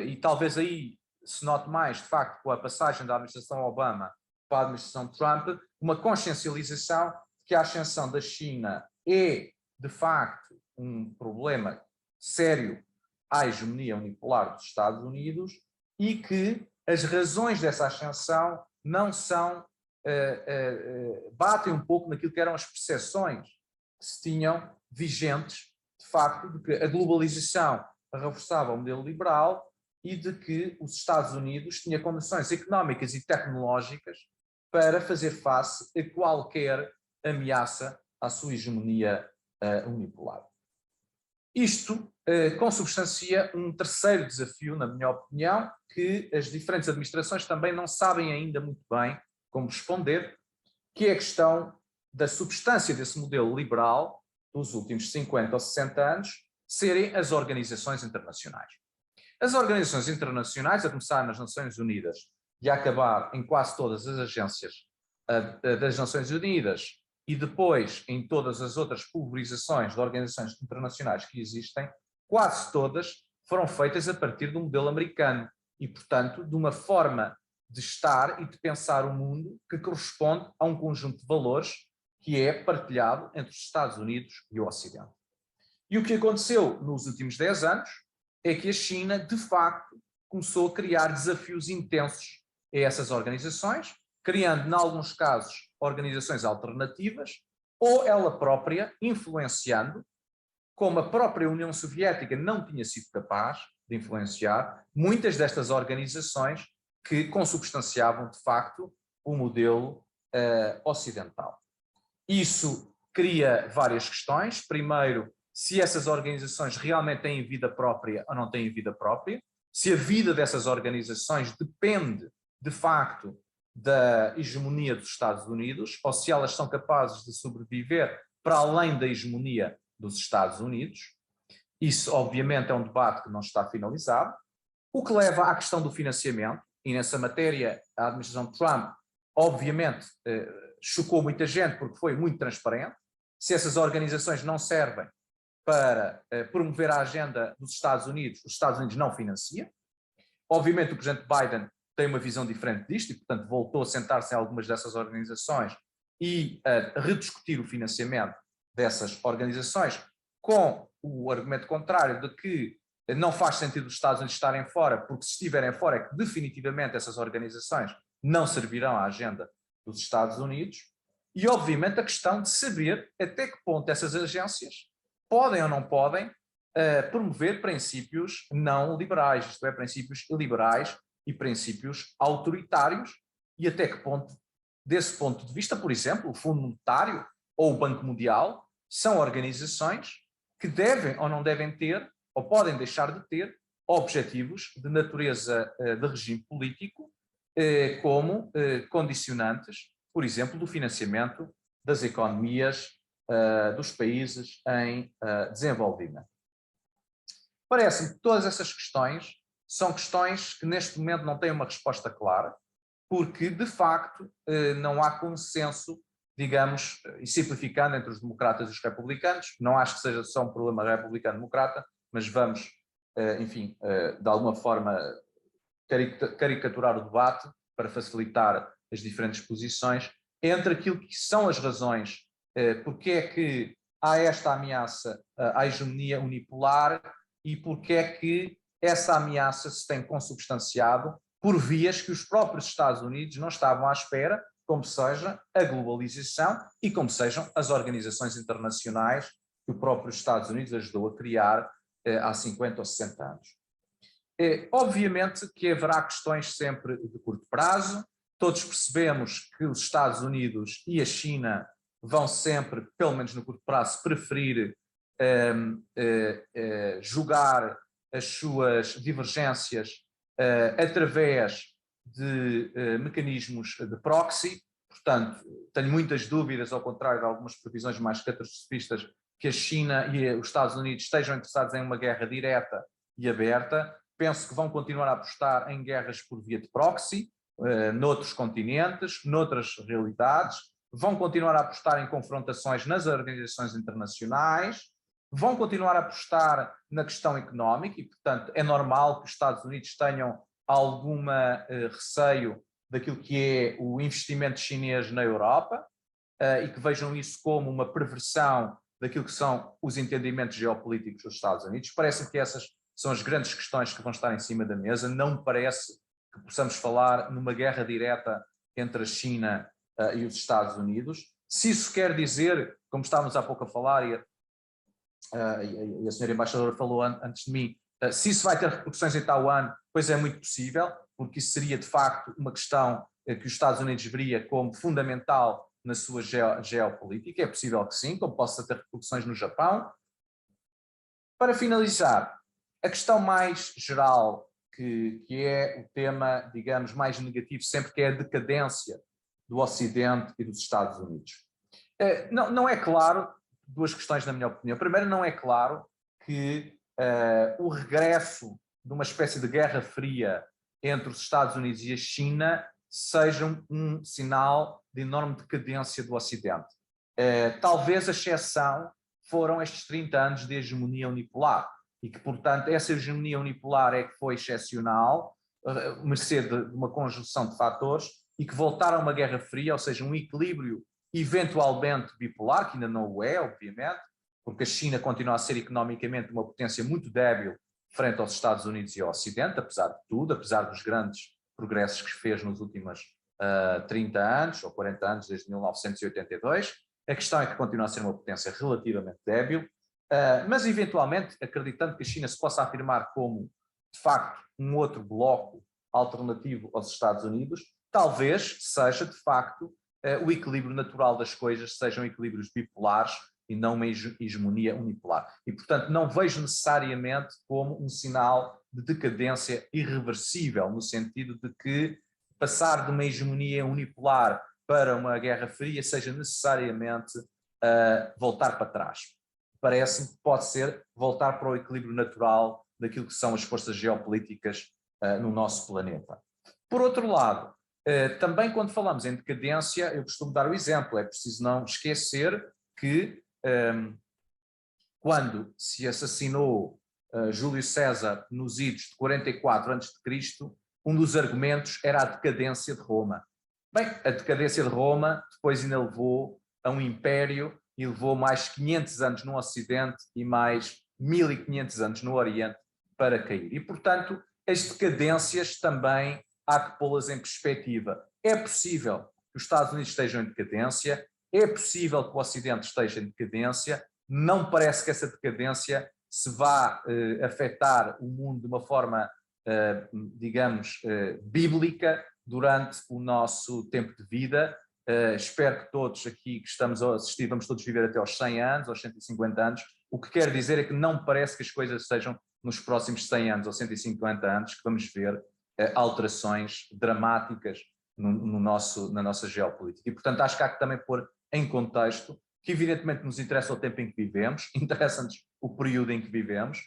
e talvez aí se note mais, de facto, com a passagem da administração Obama para a administração Trump, uma consciencialização de que a ascensão da China é, de facto, um problema sério à hegemonia unipolar dos Estados Unidos e que as razões dessa ascensão não são, batem um pouco naquilo que eram as percepções que se tinham vigentes, de facto, de que a globalização reforçava o modelo liberal e de que os Estados Unidos tinham condições económicas e tecnológicas para fazer face a qualquer ameaça à sua hegemonia unipolar. Isto consubstancia um terceiro desafio, na minha opinião, que as diferentes administrações também não sabem ainda muito bem como responder, que é a questão da substância desse modelo liberal dos últimos 50 ou 60 anos serem as organizações internacionais. As organizações internacionais, a começar nas Nações Unidas e a acabar em quase todas as agências das Nações Unidas e depois em todas as outras pulverizações de organizações internacionais que existem, quase todas foram feitas a partir do modelo americano e, portanto, de uma forma de estar e de pensar o mundo que corresponde a um conjunto de valores que é partilhado entre os Estados Unidos e o Ocidente. E o que aconteceu nos últimos 10 anos é que a China, de facto, começou a criar desafios intensos a essas organizações, criando, em alguns casos, organizações alternativas, ou ela própria influenciando, como a própria União Soviética não tinha sido capaz de influenciar, muitas destas organizações que consubstanciavam, de facto, o modelo ocidental. Isso cria várias questões. Primeiro, se essas organizações realmente têm vida própria ou não têm vida própria, se a vida dessas organizações depende, de facto, da hegemonia dos Estados Unidos, ou se elas são capazes de sobreviver para além da hegemonia dos Estados Unidos. Isso, obviamente, é um debate que não está finalizado, o que leva à questão do financiamento, e nessa matéria a administração Trump, obviamente, chocou muita gente porque foi muito transparente. Se essas organizações não servem para promover a agenda dos Estados Unidos, os Estados Unidos não financiam. Obviamente o presidente Biden tem uma visão diferente disto e, portanto, voltou a sentar-se em algumas dessas organizações e a rediscutir o financiamento dessas organizações, com o argumento contrário de que não faz sentido os Estados Unidos estarem fora, porque se estiverem fora é que definitivamente essas organizações não servirão à agenda dos Estados Unidos. E, obviamente, a questão de saber até que ponto essas agências podem ou não podem promover princípios não liberais, isto é, princípios liberais e princípios autoritários, e até que ponto, desse ponto de vista, por exemplo, o Fundo Monetário ou o Banco Mundial são organizações que devem ou não devem ter, ou podem deixar de ter, objetivos de natureza de regime político, como condicionantes, por exemplo, do financiamento das economias dos países em desenvolvimento. Parece-me que todas essas questões são questões que neste momento não têm uma resposta clara, porque de facto não há consenso, digamos, e simplificando, entre os democratas e os republicanos. Não acho que seja só um problema republicano-democrata, mas vamos, enfim, de alguma forma caricaturar o debate para facilitar as diferentes posições entre aquilo que são as razões porque é que há esta ameaça à hegemonia unipolar e porque é que essa ameaça se tem consubstanciado por vias que os próprios Estados Unidos não estavam à espera, como seja a globalização e como sejam as organizações internacionais que o próprio Estados Unidos ajudou a criar há 50 ou 60 anos. Obviamente que haverá questões sempre de curto prazo, todos percebemos que os Estados Unidos e a China vão sempre, pelo menos no curto prazo, preferir julgar as suas divergências através de mecanismos de proxy. Portanto, tenho muitas dúvidas, ao contrário de algumas previsões mais catastrofistas, que a China e os Estados Unidos estejam interessados em uma guerra direta e aberta. Penso que vão continuar a apostar em guerras por via de proxy, noutros continentes, noutras realidades, vão continuar a apostar em confrontações nas organizações internacionais, vão continuar a apostar na questão económica e, portanto, é normal que os Estados Unidos tenham alguma receio daquilo que é o investimento chinês na Europa e que vejam isso como uma perversão daquilo que são os entendimentos geopolíticos dos Estados Unidos. Parece-me que essas são as grandes questões que vão estar em cima da mesa. Não me parece que possamos falar numa guerra direta entre a China e os Estados Unidos. Se isso quer dizer, como estávamos há pouco a falar, e a senhora embaixadora falou antes de mim, se isso vai ter repercussões em Taiwan, pois é muito possível, porque isso seria de facto uma questão que os Estados Unidos veria como fundamental na sua geopolítica. É possível que sim, como possa ter repercussões no Japão. Para finalizar, a questão mais geral, que é o tema, digamos, mais negativo sempre, que é a decadência do Ocidente e dos Estados Unidos. Não é claro, duas questões na minha opinião. Primeiro, não é claro que o regresso de uma espécie de guerra fria entre os Estados Unidos e a China seja um sinal de enorme decadência do Ocidente. Talvez a exceção foram estes 30 anos de hegemonia unipolar, e que, portanto, essa hegemonia unipolar é que foi excepcional, mercê de uma conjunção de fatores, e que voltar a uma guerra fria, ou seja, um equilíbrio eventualmente bipolar, que ainda não o é, obviamente, porque a China continua a ser economicamente uma potência muito débil frente aos Estados Unidos e ao Ocidente, apesar de tudo, apesar dos grandes progressos que fez nos últimos 30 anos, ou 40 anos, desde 1982. A questão é que continua a ser uma potência relativamente débil, mas eventualmente, acreditando que a China se possa afirmar como, de facto, um outro bloco alternativo aos Estados Unidos, talvez seja, de facto, o equilíbrio natural das coisas, sejam equilíbrios bipolares e não uma hegemonia unipolar. E, portanto, não vejo necessariamente como um sinal de decadência irreversível, no sentido de que passar de uma hegemonia unipolar para uma guerra fria seja necessariamente voltar para trás. Parece-me que pode ser voltar para o equilíbrio natural daquilo que são as forças geopolíticas no nosso planeta. Por outro lado, também quando falamos em decadência, eu costumo dar o exemplo, é preciso não esquecer que quando se assassinou Júlio César nos idos de 44 a.C., um dos argumentos era a decadência de Roma. Bem, a decadência de Roma depois ainda levou a um império e levou mais 500 anos no Ocidente e mais 1500 anos no Oriente para cair. E, portanto, as decadências também há que pô-las em perspectiva. É possível que os Estados Unidos estejam em decadência, é possível que o Ocidente esteja em decadência, não parece que essa decadência se vá afetar o mundo de uma forma, digamos, bíblica durante o nosso tempo de vida. Espero que todos aqui que estamos a assistir, vamos todos viver até aos 100 anos, aos 150 anos. O que quer dizer é que não parece que as coisas sejam nos próximos 100 anos ou 150 anos que vamos ver alterações dramáticas na nossa geopolítica. E, portanto, acho que há que também pôr em contexto que, evidentemente, nos interessa o tempo em que vivemos, interessa-nos o período em que vivemos.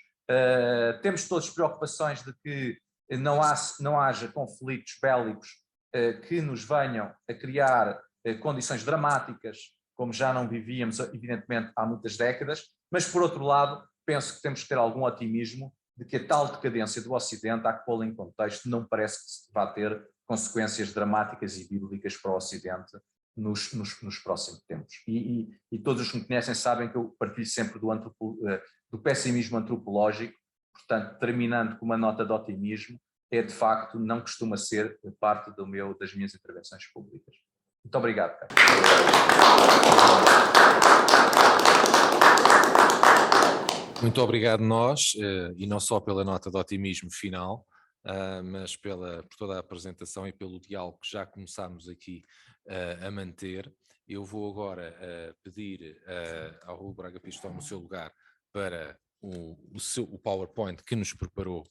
Temos todas preocupações de que não haja conflitos bélicos que nos venham a criar condições dramáticas, como já não vivíamos, evidentemente, há muitas décadas, mas, por outro lado, penso que temos que ter algum otimismo de que a tal decadência do Ocidente, há que pô-la em contexto, não parece que vá ter consequências dramáticas e bíblicas para o Ocidente nos próximos tempos. E todos os que me conhecem sabem que eu partilho sempre do pessimismo antropológico, portanto, terminando com uma nota de otimismo, de facto, não costuma ser parte das minhas intervenções públicas. Muito obrigado, Carlos. Muito obrigado nós, e não só pela nota de otimismo final, mas por toda a apresentação e pelo diálogo que já começámos aqui a manter. Eu vou agora pedir ao Raul Braga Pires no seu lugar para o PowerPoint que nos preparou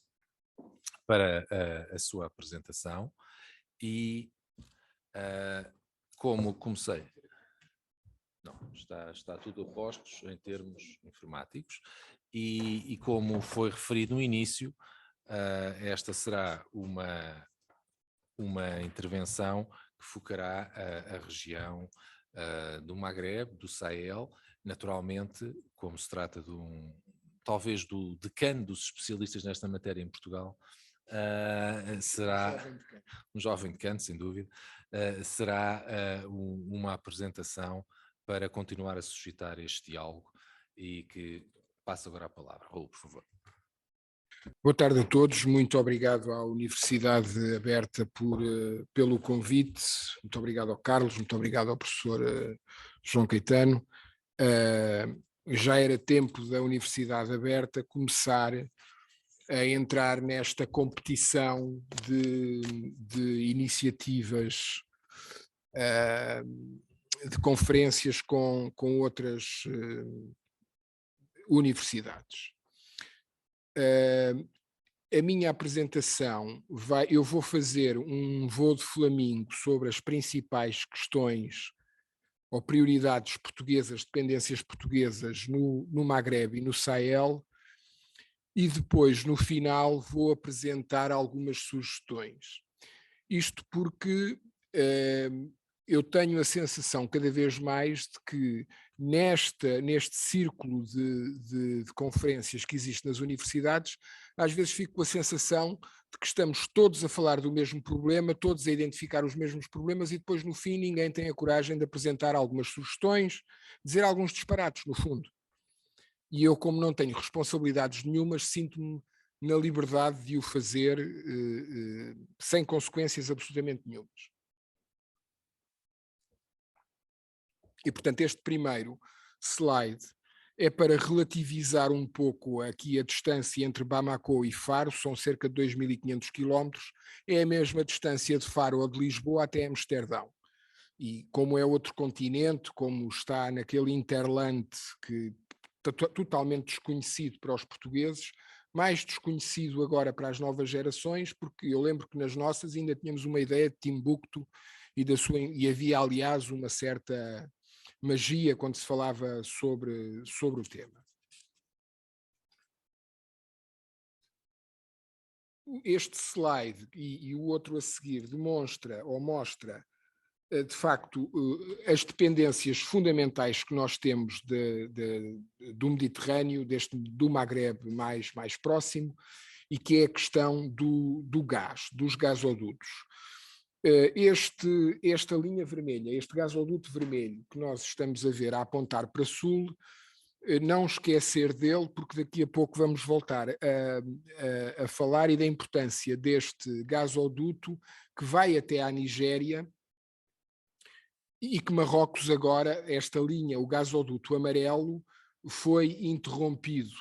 para a sua apresentação. E como comecei... Não, está tudo a postos em termos informáticos e como foi referido no início, esta será uma intervenção que focará a região do Magreb, do Sahel, naturalmente, como se trata talvez do decano dos especialistas nesta matéria em Portugal, será um jovem decano, sem dúvida, será uma apresentação para continuar a suscitar este diálogo e que passo agora a palavra. Raul, por favor. Boa tarde a todos, muito obrigado à Universidade Aberta pelo convite, muito obrigado ao Carlos, muito obrigado ao professor João Caetano. Já era tempo da Universidade Aberta começar a entrar nesta competição de iniciativas de conferências com outras universidades. A minha apresentação eu vou fazer um voo de flamingo sobre as principais questões ou prioridades portuguesas, dependências portuguesas no Magreb e no Sahel, e depois, no final, vou apresentar algumas sugestões. Isto porque eu tenho a sensação cada vez mais de que neste círculo de conferências que existe nas universidades, às vezes fico com a sensação de que estamos todos a falar do mesmo problema, todos a identificar os mesmos problemas e depois no fim ninguém tem a coragem de apresentar algumas sugestões, dizer alguns disparates no fundo. E eu, como não tenho responsabilidades nenhumas, sinto-me na liberdade de o fazer sem consequências absolutamente nenhumas. E, portanto, este primeiro slide é para relativizar um pouco aqui a distância entre Bamako e Faro, são cerca de 2.500 quilómetros, é a mesma distância de Faro ou de Lisboa até Amsterdão. E como é outro continente, como está naquele interland que está totalmente desconhecido para os portugueses, mais desconhecido agora para as novas gerações, porque eu lembro que nas nossas ainda tínhamos uma ideia de Timbuktu e havia, aliás, uma certa magia quando se falava sobre o tema. Este slide e o outro a seguir mostra de facto, as dependências fundamentais que nós temos do Mediterrâneo, do Magrebe mais próximo, e que é a questão do gás, dos gasodutos. Esta linha vermelha, este gasoduto vermelho que nós estamos a ver a apontar para sul, não esquecer dele, porque daqui a pouco vamos voltar a falar e da importância deste gasoduto que vai até à Nigéria e que Marrocos agora, esta linha, o gasoduto amarelo, foi interrompido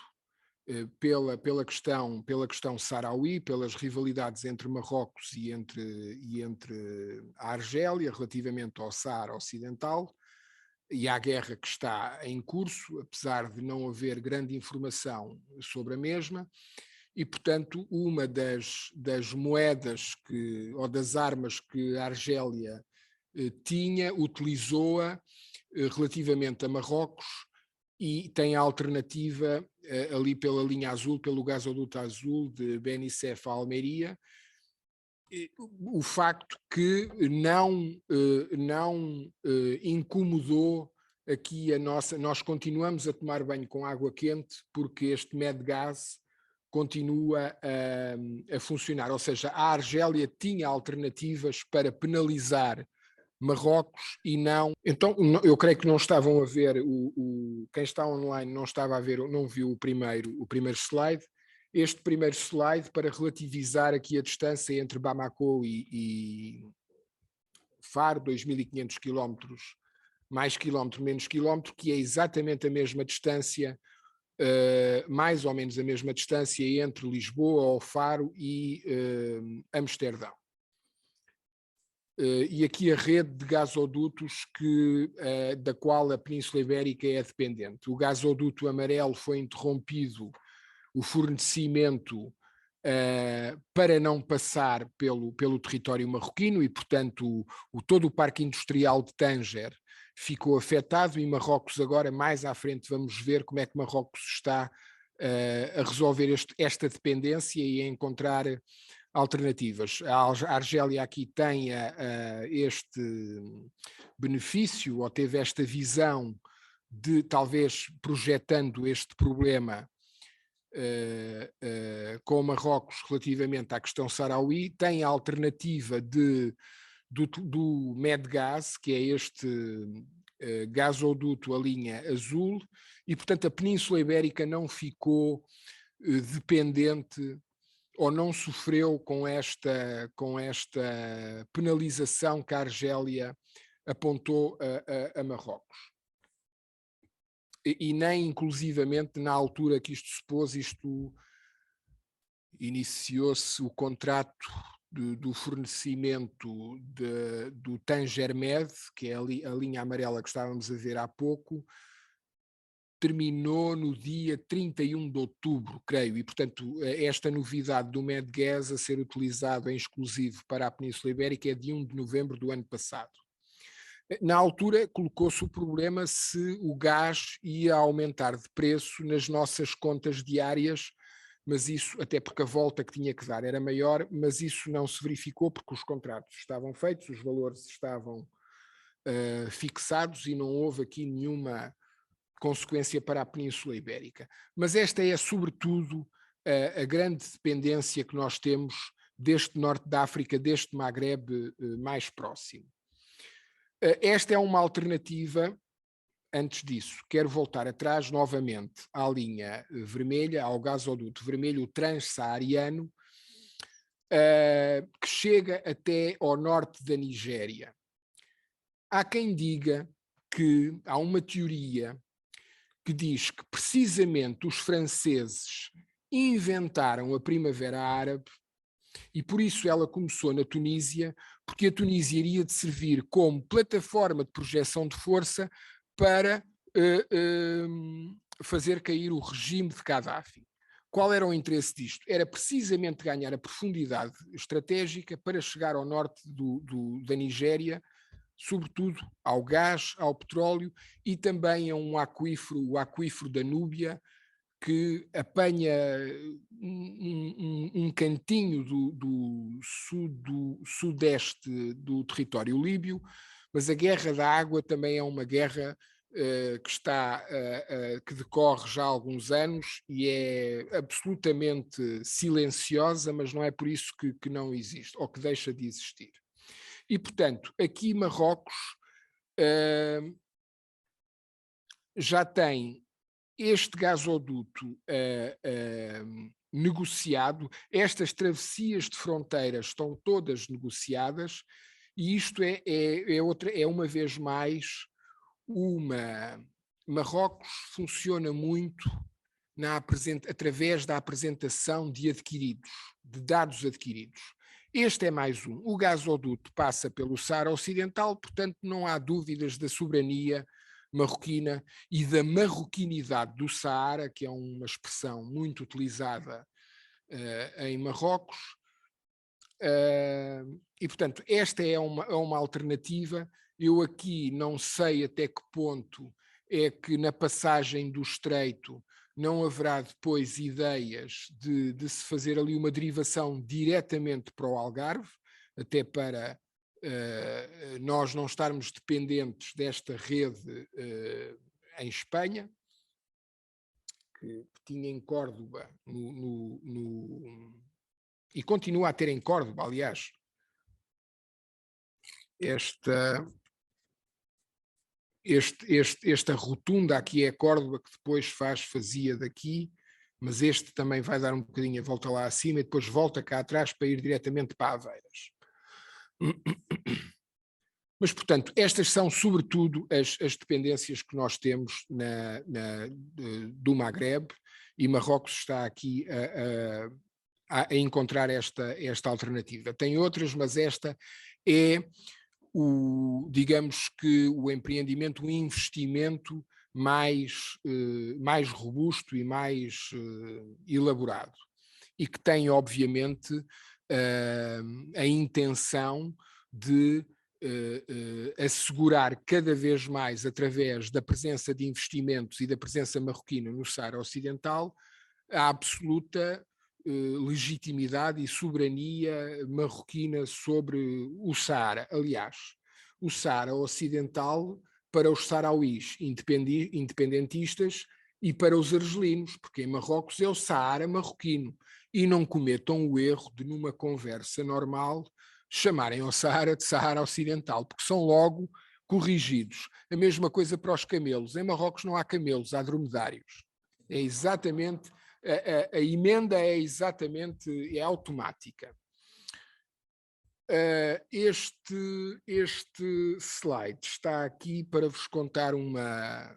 pela questão saharaui, pelas rivalidades entre Marrocos e entre a Argélia relativamente ao Saara Ocidental e à guerra que está em curso, apesar de não haver grande informação sobre a mesma, e portanto uma das moedas ou das armas que a Argélia utilizou-a relativamente a Marrocos, e tem a alternativa ali pela linha azul, pelo gasoduto azul de Beni Suef a Almeria, o facto que não incomodou aqui nós continuamos a tomar banho com água quente porque este Medgaz continua a funcionar, ou seja, a Argélia tinha alternativas para penalizar Marrocos e não. Então, eu creio que não estavam a ver, quem está online não estava a ver, não viu o primeiro slide. Este primeiro slide para relativizar aqui a distância entre Bamako e Faro, 2.500 quilómetros, mais quilómetro, menos quilómetro, que é exatamente a mesma distância, mais ou menos a mesma distância entre Lisboa ou Faro e Amsterdão. E aqui a rede de gasodutos da qual a Península Ibérica é dependente. O gasoduto amarelo foi interrompido, o fornecimento para não passar pelo território marroquino e, portanto, todo o parque industrial de Tanger ficou afetado e Marrocos agora, mais à frente, vamos ver como é que Marrocos está a resolver esta dependência e a encontrar alternativas. A Argélia aqui tem este benefício, ou teve esta visão de, talvez, projetando este problema com Marrocos relativamente à questão saharaui, tem a alternativa do Medgaz, que é este gasoduto, a linha azul, e, portanto, a Península Ibérica não ficou dependente ou não sofreu com esta penalização que a Argélia apontou a Marrocos. E nem, inclusivamente, na altura que isto se pôs, iniciou-se o contrato do fornecimento do Tanger Med, que é a linha amarela que estávamos a ver há pouco, terminou no dia 31 de outubro, creio, e, portanto, esta novidade do Medgaz a ser utilizado em exclusivo para a Península Ibérica é de 1 de novembro do ano passado. Na altura, colocou-se o problema se o gás ia aumentar de preço nas nossas contas diárias, mas isso, até porque a volta que tinha que dar era maior, mas isso não se verificou porque os contratos estavam feitos, os valores estavam fixados e não houve aqui nenhuma consequência para a Península Ibérica. Mas esta é, sobretudo, a grande dependência que nós temos deste norte da África, deste Magrebe mais próximo. Esta é uma alternativa. Antes disso, quero voltar atrás novamente à linha vermelha, ao gasoduto vermelho, o transsaariano, que chega até ao norte da Nigéria. Há quem diga que há uma teoria que diz que precisamente os franceses inventaram a Primavera Árabe e por isso ela começou na Tunísia, porque a Tunísia iria de servir como plataforma de projeção de força para fazer cair o regime de Gaddafi. Qual era o interesse disto? Era precisamente ganhar a profundidade estratégica para chegar ao norte da Nigéria, sobretudo ao gás, ao petróleo e também a um aquífero, o aquífero da Núbia, que apanha um cantinho do sudeste do território líbio, mas a guerra da água também é uma guerra que decorre já há alguns anos e é absolutamente silenciosa, mas não é por isso que não existe, ou que deixa de existir. E, portanto, aqui Marrocos já tem este gasoduto negociado, estas travessias de fronteiras estão todas negociadas, e isto é uma vez mais Marrocos funciona muito através da apresentação de dados adquiridos. Este é mais um. O gasoduto passa pelo Saara Ocidental, portanto não há dúvidas da soberania marroquina e da marroquinidade do Saara, que é uma expressão muito utilizada em Marrocos. E, portanto, esta é uma alternativa. Eu aqui não sei até que ponto é que na passagem do Estreito não haverá depois ideias de se fazer ali uma derivação diretamente para o Algarve, até para nós não estarmos dependentes desta rede em Espanha, que tinha em Córdoba, e continua a ter em Córdoba, aliás, esta rotunda aqui é Córdoba, que depois fazia daqui, mas este também vai dar um bocadinho a volta lá acima e depois volta cá atrás para ir diretamente para Aveiras. Mas, portanto, estas são sobretudo as dependências que nós temos do Magreb, e Marrocos está aqui a encontrar esta alternativa. Tem outras, mas esta é digamos que o empreendimento, o investimento mais robusto e mais elaborado, e que tem, obviamente, a intenção de assegurar cada vez mais, através da presença de investimentos e da presença marroquina no Saara Ocidental, a absoluta legitimidade e soberania marroquina sobre o Saara. Aliás, o Saara Ocidental para os sarauís independentistas e para os argelinos, porque em Marrocos é o Saara marroquino, e não cometam o erro de, numa conversa normal, chamarem ao Saara de Saara Ocidental, porque são logo corrigidos. A mesma coisa para os camelos. Em Marrocos não há camelos, há dromedários. É exatamente... A emenda é automática. Este slide está aqui para vos contar uma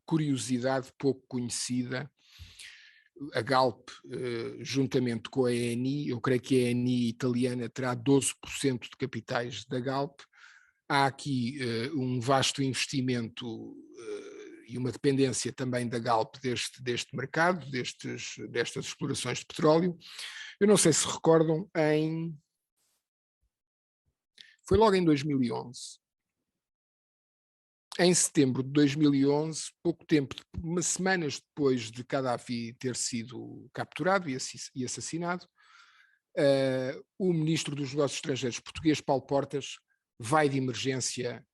curiosidade pouco conhecida. A Galp, juntamente com a ENI, eu creio que a ENI italiana terá 12% de capitais da Galp. Há aqui um vasto investimento e uma dependência também da Galp deste mercado, destas explorações de petróleo. Eu não sei se recordam, foi logo em 2011. Em setembro de 2011, pouco tempo, umas semanas depois de Gaddafi ter sido capturado e assassinado, o ministro dos Negócios Estrangeiros português, Paulo Portas, vai de emergência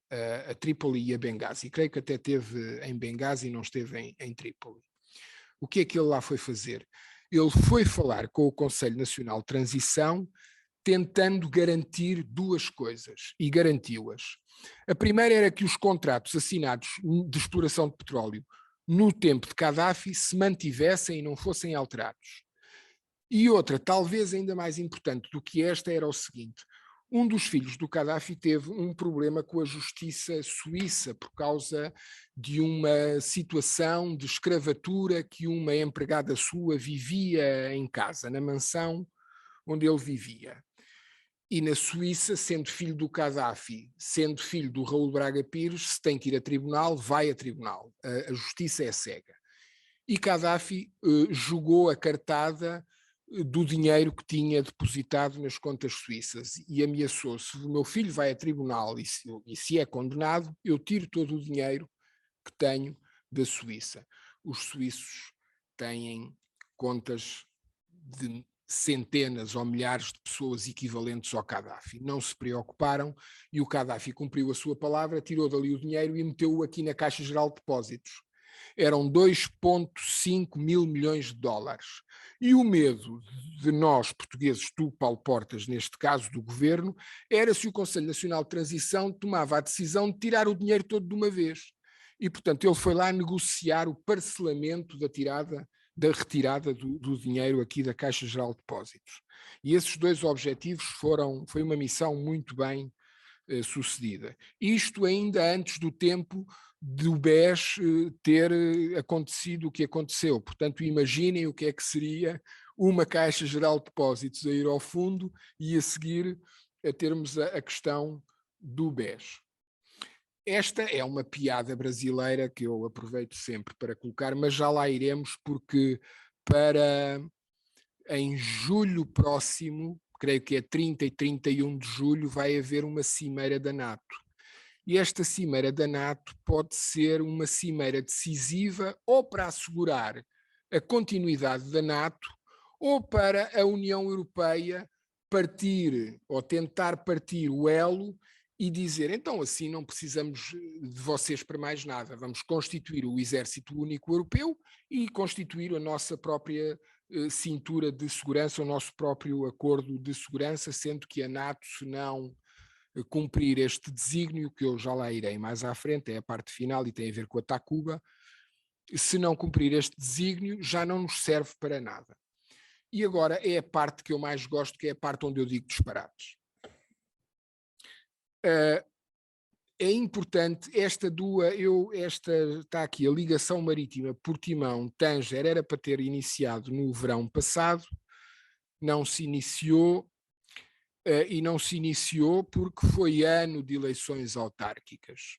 a Trípoli e a Benghazi. Creio que até esteve em Benghazi e não esteve em Trípoli. O que é que ele lá foi fazer? Ele foi falar com o Conselho Nacional de Transição, tentando garantir duas coisas, e garantiu-as. A primeira era que os contratos assinados de exploração de petróleo no tempo de Gaddafi se mantivessem e não fossem alterados. E outra, talvez ainda mais importante do que esta, era o seguinte: um dos filhos do Gaddafi teve um problema com a justiça suíça por causa de uma situação de escravatura que uma empregada sua vivia em casa, na mansão onde ele vivia. E na Suíça, sendo filho do Gaddafi, sendo filho do Raul Braga Pires, se tem que ir a tribunal, vai a tribunal. A justiça é cega. E Gaddafi jogou a cartada do dinheiro que tinha depositado nas contas suíças e ameaçou: se o meu filho vai a tribunal e se é condenado, eu tiro todo o dinheiro que tenho da Suíça. Os suíços têm contas de centenas ou milhares de pessoas equivalentes ao Gaddafi. Não se preocuparam e o Gaddafi cumpriu a sua palavra, tirou dali o dinheiro e meteu-o aqui na Caixa Geral de Depósitos. Eram 2,5 mil milhões de dólares. E o medo de nós, portugueses, tu, Paulo Portas, neste caso do governo, era se o Conselho Nacional de Transição tomava a decisão de tirar o dinheiro todo de uma vez. E, portanto, ele foi lá negociar o parcelamento da retirada do dinheiro aqui da Caixa Geral de Depósitos. E esses dois objetivos foi uma missão muito bem sucedida. Isto ainda antes do tempo do BES ter acontecido o que aconteceu. Portanto, imaginem o que é que seria uma Caixa Geral de Depósitos a ir ao fundo e a seguir a termos a questão do BES. Esta é uma piada brasileira que eu aproveito sempre para colocar, mas já lá iremos porque em julho próximo, creio que é 30 e 31 de julho, vai haver uma cimeira da NATO. E esta cimeira da NATO pode ser uma cimeira decisiva ou para assegurar a continuidade da NATO ou para a União Europeia partir ou tentar partir o elo e dizer, então assim não precisamos de vocês para mais nada, vamos constituir o Exército Único Europeu e constituir a nossa própria cintura de segurança, o nosso próprio acordo de segurança, sendo que a NATO, se não cumprir este desígnio, que eu já lá irei mais à frente, é a parte final e tem a ver com a Takuba, se não cumprir este desígnio, já não nos serve para nada. E agora é a parte que eu mais gosto, que é a parte onde eu digo disparates. É importante, esta está aqui, a ligação marítima Portimão-Tanger era para ter iniciado no verão passado, não se iniciou, e não se iniciou porque foi ano de eleições autárquicas.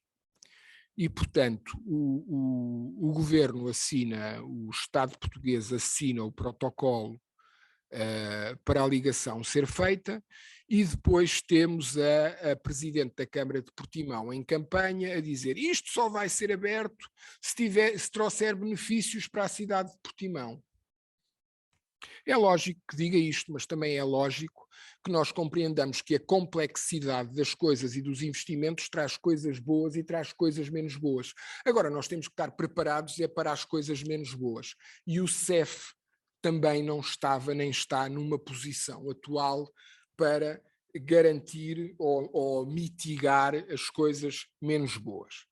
E, portanto, o governo assina, o Estado português assina o protocolo para a ligação ser feita, e depois temos a Presidente da Câmara de Portimão em campanha a dizer isto só vai ser aberto se trouxer benefícios para a cidade de Portimão. É lógico que diga isto, mas também é lógico que nós compreendamos que a complexidade das coisas e dos investimentos traz coisas boas e traz coisas menos boas. Agora, nós temos que estar preparados para as coisas menos boas. E o CEF também não estava nem está numa posição atual para garantir ou mitigar as coisas menos boas.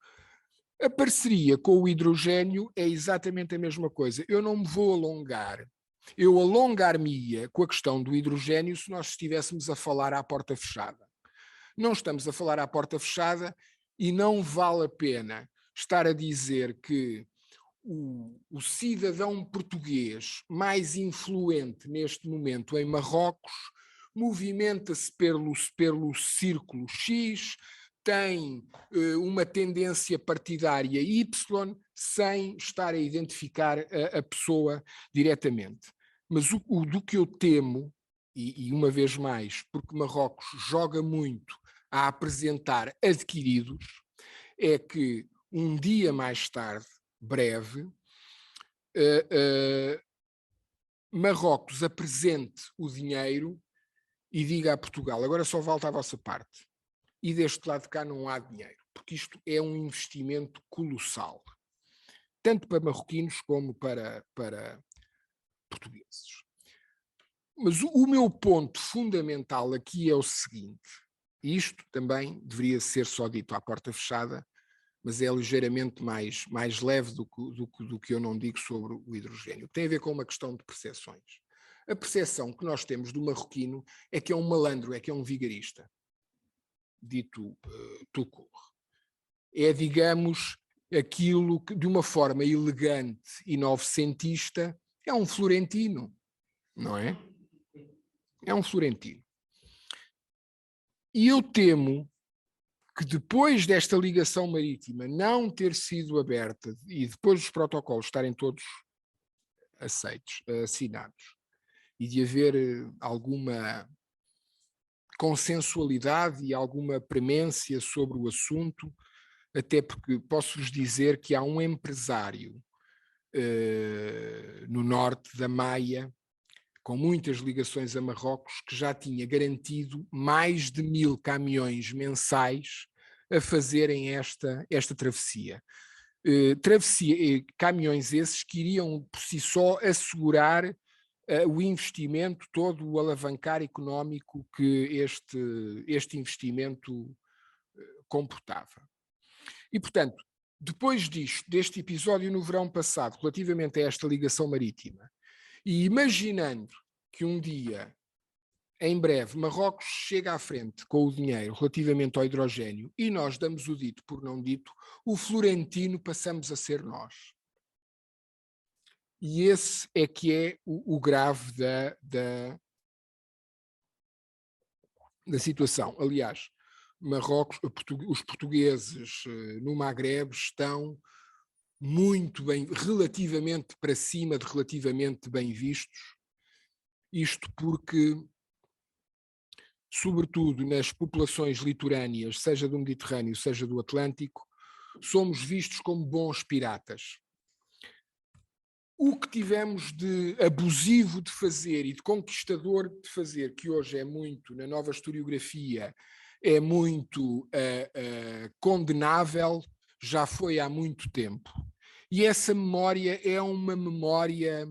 A parceria com o hidrogênio é exatamente a mesma coisa. Eu não me vou alongar. Eu alongar-me-ia com a questão do hidrogênio se nós estivéssemos a falar à porta fechada. Não estamos a falar à porta fechada e não vale a pena estar a dizer que o cidadão português mais influente neste momento em Marrocos movimenta-se pelo círculo X, tem uma tendência partidária Y, sem estar a identificar a pessoa diretamente. Mas do que eu temo, e uma vez mais, porque Marrocos joga muito a apresentar adquiridos, é que um dia mais tarde, breve, Marrocos apresente o dinheiro e diga a Portugal, agora só volta a vossa parte. E deste lado de cá não há dinheiro, porque isto é um investimento colossal, tanto para marroquinos como para portugueses. Mas o meu ponto fundamental aqui é o seguinte, e isto também deveria ser só dito à porta fechada, mas é ligeiramente mais leve do que eu não digo sobre o hidrogênio. Tem a ver com uma questão de percepções. A percepção que nós temos do marroquino é que é um malandro, é que é um vigarista, dito tout-court. É, digamos, aquilo que, de uma forma elegante e novecentista, é um florentino, não é? É um florentino. E eu temo que depois desta ligação marítima não ter sido aberta e depois dos protocolos estarem todos aceitos, assinados, e de haver alguma consensualidade e alguma premência sobre o assunto, até porque posso-vos dizer que há um empresário no norte da Maia com muitas ligações a Marrocos, que já tinha garantido mais de 1000 caminhões mensais a fazerem esta travessia. Caminhões esses que iriam por si só assegurar o investimento, todo o alavancar económico que este investimento comportava. E, portanto, depois deste episódio no verão passado, relativamente a esta ligação marítima, e imaginando que um dia, em breve, Marrocos chega à frente com o dinheiro relativamente ao hidrogénio e nós damos o dito por não dito, o florentino passamos a ser nós. E esse é que é o grave da situação. Aliás, Marrocos, os portugueses no Magrebe estão muito bem, relativamente para cima de relativamente bem vistos. Isto porque, sobretudo nas populações litorâneas, seja do Mediterrâneo, seja do Atlântico, somos vistos como bons piratas. O que tivemos de abusivo de fazer e de conquistador de fazer, que hoje é muito, na nova historiografia, é muito condenável, já foi há muito tempo. E essa memória é uma memória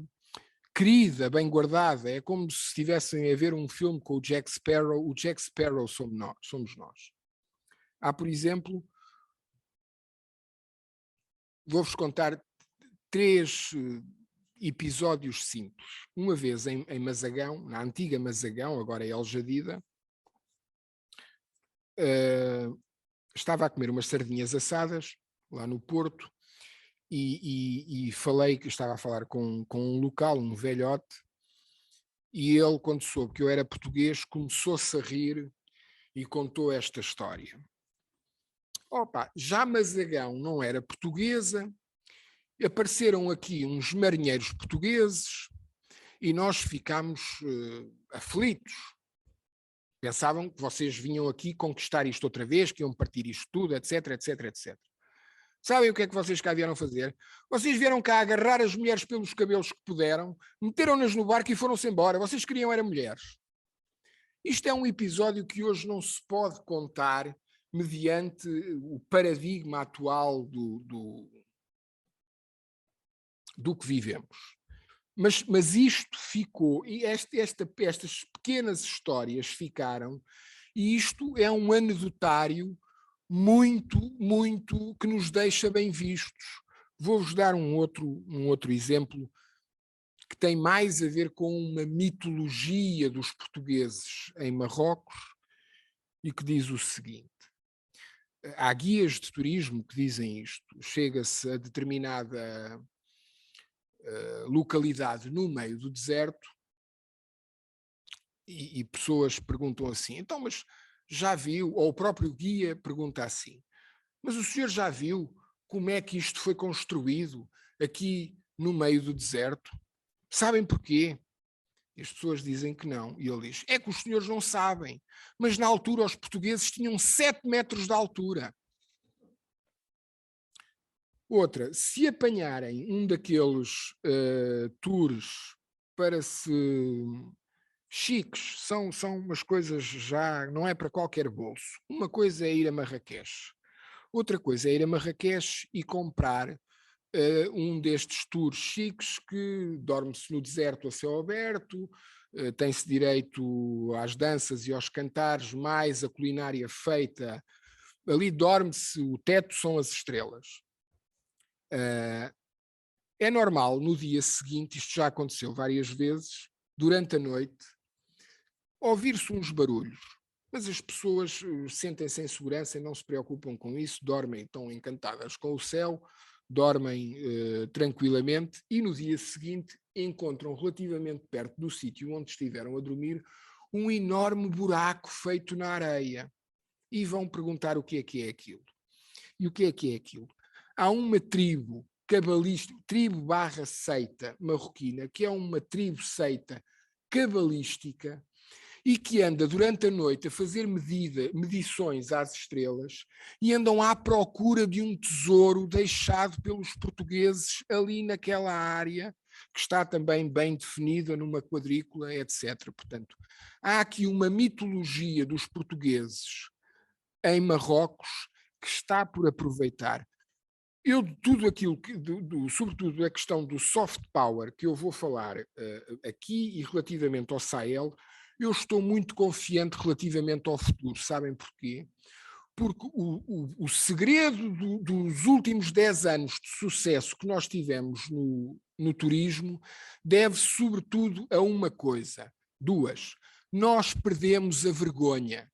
querida, bem guardada. É como se estivessem a ver um filme com o Jack Sparrow. O Jack Sparrow somos nós. Há, por exemplo, vou-vos contar 3 episódios simples. Uma vez em Mazagão, na antiga Mazagão, agora é El Jadida, estava a comer umas sardinhas assadas lá no Porto e falei que estava a falar com um local, um velhote, e ele, quando soube que eu era português, começou-se a rir e contou esta história. Opa, já Mazagão não era portuguesa, apareceram aqui uns marinheiros portugueses e nós ficámos aflitos. Pensavam que vocês vinham aqui conquistar isto outra vez, que iam partir isto tudo, etc, etc, etc. Sabem o que é que vocês cá vieram fazer? Vocês vieram cá agarrar as mulheres pelos cabelos que puderam, meteram-nas no barco e foram-se embora. Vocês queriam era mulheres. Isto é um episódio que hoje não se pode contar mediante o paradigma atual do que vivemos. Mas isto ficou, e estas pequenas histórias ficaram, e isto é um anedotário muito, muito que nos deixa bem vistos. Vou-vos dar um outro exemplo que tem mais a ver com uma mitologia dos portugueses em Marrocos e que diz o seguinte. Há guias de turismo que dizem isto. Chega-se a determinada localidade no meio do deserto e pessoas perguntam assim, então, mas já viu, ou o próprio guia pergunta assim, mas o senhor já viu como é que isto foi construído aqui no meio do deserto? Sabem porquê? E as pessoas dizem que não. E ele diz, é que os senhores não sabem, mas na altura os portugueses tinham 7 metros de altura. Outra, se apanharem um daqueles tours para se... chiques, são umas coisas já, não é para qualquer bolso. Uma coisa é ir a Marrakech. Outra coisa é ir a Marrakech e comprar um destes tours chiques que dorme-se no deserto a céu aberto, tem-se direito às danças e aos cantares, mais a culinária feita. Ali dorme-se, o teto são as estrelas. É normal, no dia seguinte, isto já aconteceu várias vezes, durante a noite, ouvir-se uns barulhos, mas as pessoas sentem-se em segurança e não se preocupam com isso, dormem, estão encantadas com o céu, dormem tranquilamente e no dia seguinte encontram relativamente perto do sítio onde estiveram a dormir um enorme buraco feito na areia e vão perguntar o que é aquilo. E o que é aquilo? Há uma tribo cabalística, tribo/seita marroquina, que é uma tribo-seita cabalística e que anda durante a noite a fazer medições às estrelas e andam à procura de um tesouro deixado pelos portugueses ali naquela área que está também bem definida numa quadrícula, etc. Portanto, há aqui uma mitologia dos portugueses em Marrocos que está por aproveitar. Eu, de tudo aquilo, sobretudo a questão do soft power que eu vou falar aqui e relativamente ao Sahel, eu estou muito confiante relativamente ao futuro. Sabem porquê? Porque o segredo dos últimos 10 anos de sucesso que nós tivemos no turismo deve sobretudo a uma coisa, duas. Nós perdemos a vergonha.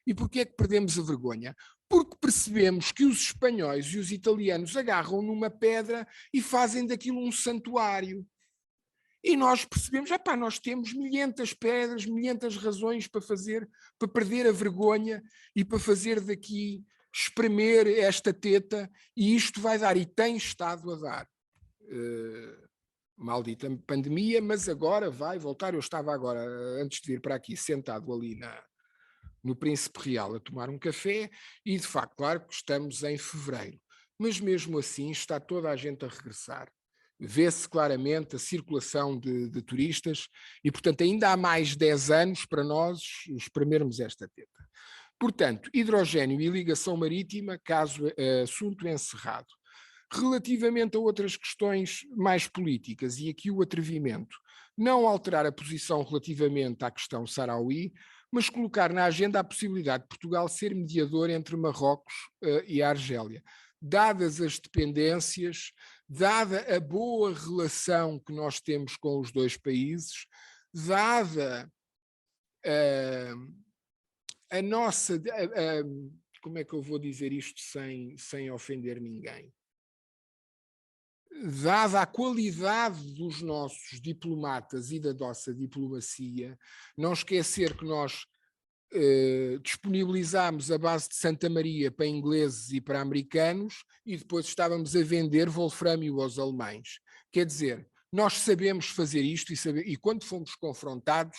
E porquê é que perdemos a vergonha? Porque percebemos que os espanhóis e os italianos agarram numa pedra e fazem daquilo um santuário. E nós percebemos, nós temos milhentas pedras, milhentas razões para perder a vergonha e para fazer daqui, espremer esta teta, e isto vai dar, e tem estado a dar. Maldita pandemia, mas agora vai voltar. Eu estava agora, antes de vir para aqui, sentado ali no Príncipe Real a tomar um café e, de facto, claro que estamos em fevereiro. Mas mesmo assim está toda a gente a regressar. Vê-se claramente a circulação de turistas e, portanto, ainda há mais 10 anos para nós espremermos esta teta. Portanto, hidrogênio e ligação marítima, caso assunto encerrado. Relativamente a outras questões mais políticas, e aqui o atrevimento, não alterar a posição relativamente à questão saharaui, mas colocar na agenda a possibilidade de Portugal ser mediador entre Marrocos e a Argélia. Dadas as dependências, dada a boa relação que nós temos com os dois países, dada a nossa... como é que eu vou dizer isto sem ofender ninguém? Dada a qualidade dos nossos diplomatas e da nossa diplomacia, não esquecer que nós disponibilizámos a base de Santa Maria para ingleses e para americanos e depois estávamos a vender wolframio aos alemães. Quer dizer, nós sabemos fazer isto e quando fomos confrontados,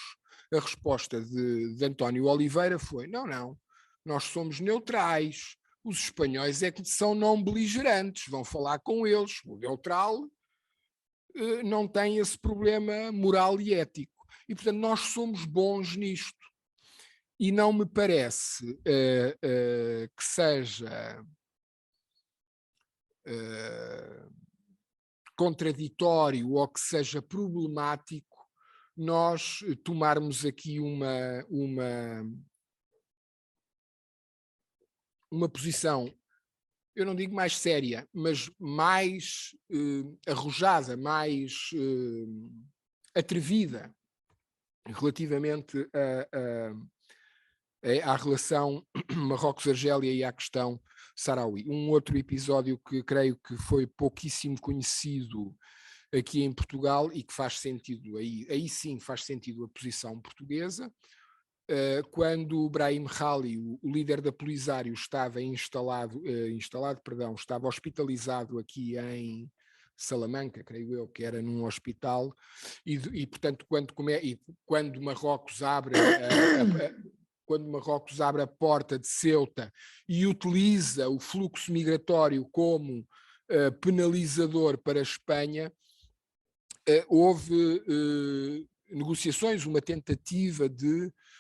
a resposta de António Oliveira foi: não, nós somos neutrais. Os espanhóis é que são não beligerantes, vão falar com eles. O neutral não tem esse problema moral e ético. E, portanto, nós somos bons nisto. E não me parece que seja contraditório ou que seja problemático nós tomarmos aqui uma posição, eu não digo mais séria, mas mais arrojada, mais atrevida relativamente à relação Marrocos-Argélia e à questão saharaui. Um outro episódio que creio que foi pouquíssimo conhecido aqui em Portugal e que faz sentido, aí sim faz sentido a posição portuguesa, quando o Brahim Ghali, o líder da Polisário, estava estava hospitalizado aqui em Salamanca, creio eu, que era num hospital, e portanto, quando Marrocos abre a porta de Ceuta e utiliza o fluxo migratório como penalizador para a Espanha, houve negociações, uma tentativa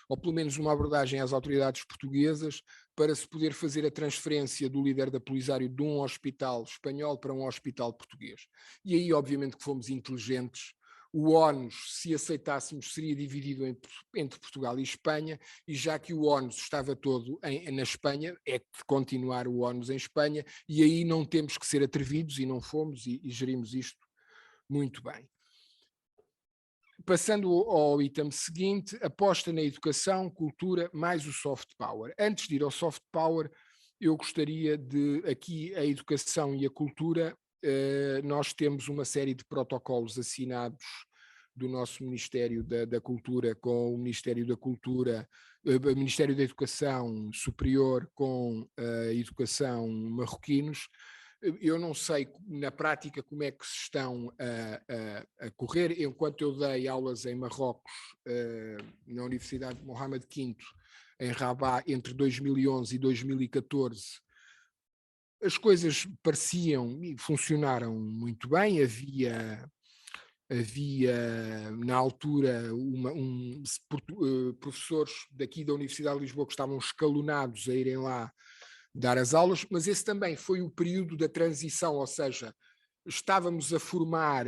ou pelo menos uma abordagem às autoridades portuguesas para se poder fazer a transferência do líder da Polisário de um hospital espanhol para um hospital português. E aí, obviamente, que fomos inteligentes. O ónus, se aceitássemos, seria dividido entre Portugal e Espanha, e já que o ónus estava todo na Espanha, é de continuar o ónus em Espanha, e aí não temos que ser atrevidos, e não fomos, e gerimos isto muito bem. Passando ao item seguinte, aposta na educação, cultura, mais o soft power. Antes de ir ao soft power, eu gostaria de, aqui, a educação e a cultura, nós temos uma série de protocolos assinados do nosso Ministério da Cultura com o Ministério da Cultura, o Ministério da Educação Superior com a Educação marroquinos. Eu não sei na prática como é que se estão a correr. Enquanto eu dei aulas em Marrocos, na Universidade de Mohammed V, em Rabat, entre 2011 e 2014, as coisas pareciam e funcionaram muito bem. Havia havia na altura professores daqui da Universidade de Lisboa que estavam escalonados a irem lá dar as aulas, mas esse também foi o período da transição, ou seja, estávamos a formar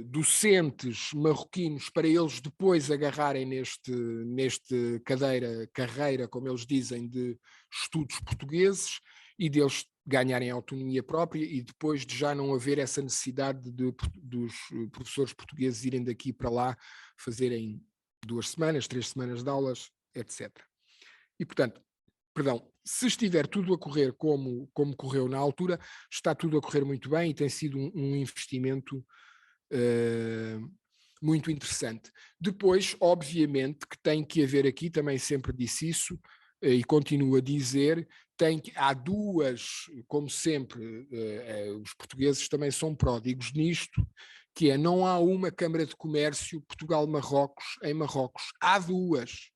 docentes marroquinos para eles depois agarrarem neste carreira, como eles dizem, de estudos portugueses e deles ganharem autonomia própria e depois de já não haver essa necessidade dos professores portugueses irem daqui para lá fazerem 2 semanas, 3 semanas de aulas, etc. E, portanto, se estiver tudo a correr como correu na altura, está tudo a correr muito bem e tem sido um investimento muito interessante. Depois, obviamente, que tem que haver aqui, também sempre disse isso, e continuo a dizer, há duas, como sempre, os portugueses também são pródigos nisto, que é, não há uma Câmara de Comércio Portugal-Marrocos em Marrocos, há duas.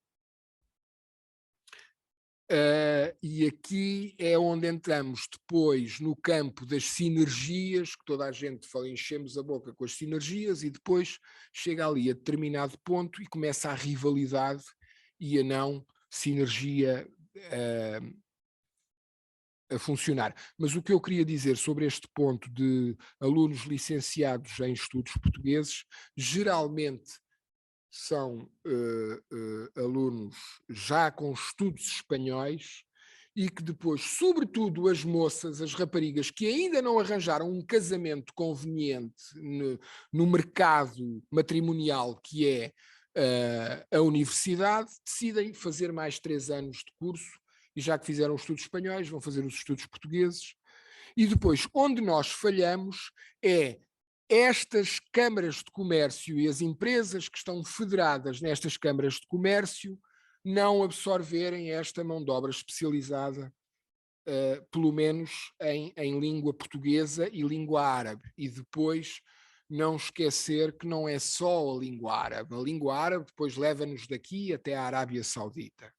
E aqui é onde entramos depois no campo das sinergias, que toda a gente fala, enchemos a boca com as sinergias, e depois chega ali a determinado ponto e começa a rivalidade e a não sinergia a funcionar. Mas o que eu queria dizer sobre este ponto de alunos licenciados em estudos portugueses, geralmente são alunos já com estudos espanhóis e que depois, sobretudo as moças, as raparigas, que ainda não arranjaram um casamento conveniente no mercado matrimonial que é a universidade, decidem fazer mais 3 anos de curso e já que fizeram os estudos espanhóis, vão fazer os estudos portugueses. E depois, onde nós falhamos é estas câmaras de comércio e as empresas que estão federadas nestas câmaras de comércio não absorverem esta mão de obra especializada, pelo menos em língua portuguesa e língua árabe. E depois não esquecer que não é só a língua árabe. A língua árabe depois leva-nos daqui até a Arábia Saudita.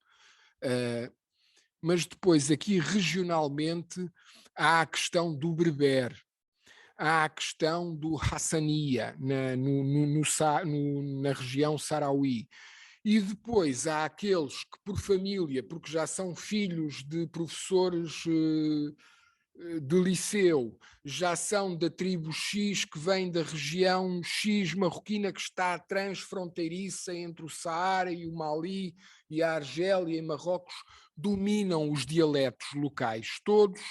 Mas depois aqui regionalmente há a questão do berber, há a questão do Hassania na região Sarauí. E depois há aqueles que por família, porque já são filhos de professores de liceu, já são da tribo X que vem da região X marroquina que está transfronteiriça entre o Saara e o Mali e a Argélia e Marrocos, dominam os dialetos locais todos,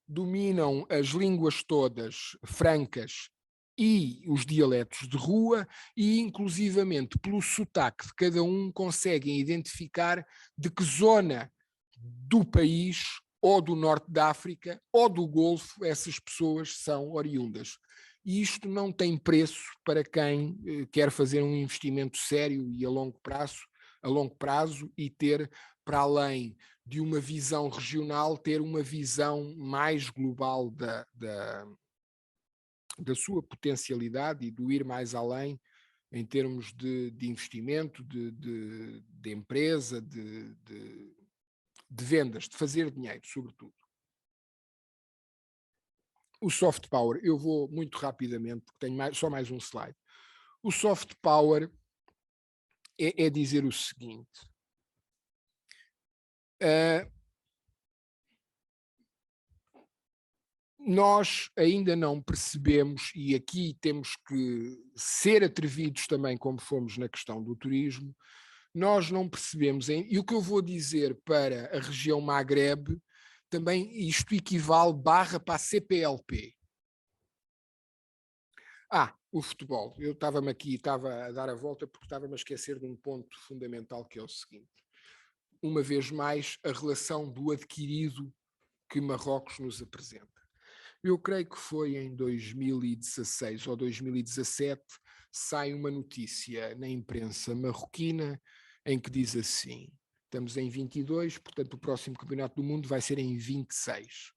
dominam as línguas todas francas e os dialetos de rua e, inclusivamente, pelo sotaque de cada um, conseguem identificar de que zona do país ou do norte da África ou do Golfo essas pessoas são oriundas. E isto não tem preço para quem quer fazer um investimento sério e a longo prazo e ter, para além de uma visão regional, ter uma visão mais global da sua potencialidade e do ir mais além em termos de investimento, de empresa, de vendas, de fazer dinheiro, sobretudo. O soft power, eu vou muito rapidamente, porque tenho só mais um slide. O soft power é dizer o seguinte. Nós ainda não percebemos, e aqui temos que ser atrevidos também, como fomos na questão do turismo, nós não percebemos, e o que eu vou dizer para a região Magreb, também isto equivale para a CPLP. O futebol. Eu estava a dar a volta porque estava-me a esquecer de um ponto fundamental que é o seguinte. Uma vez mais, a relação do adquirido que Marrocos nos apresenta. Eu creio que foi em 2016 ou 2017, sai uma notícia na imprensa marroquina em que diz assim, estamos em 22, portanto o próximo campeonato do mundo vai ser em 26.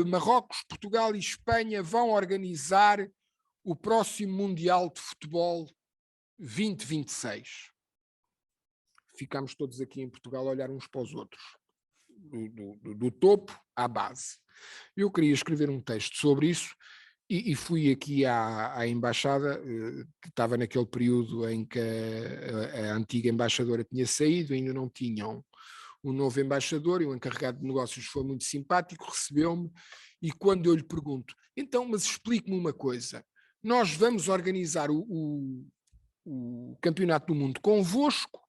Marrocos, Portugal e Espanha vão organizar o próximo Mundial de Futebol 2026. Ficámos todos aqui em Portugal a olhar uns para os outros, do topo à base. Eu queria escrever um texto sobre isso e fui aqui à embaixada, que estava naquele período em que a antiga embaixadora tinha saído, ainda não tinham um novo embaixador, e o encarregado de negócios foi muito simpático, recebeu-me, e quando eu lhe pergunto, então, mas explique-me uma coisa, nós vamos organizar o Campeonato do Mundo convosco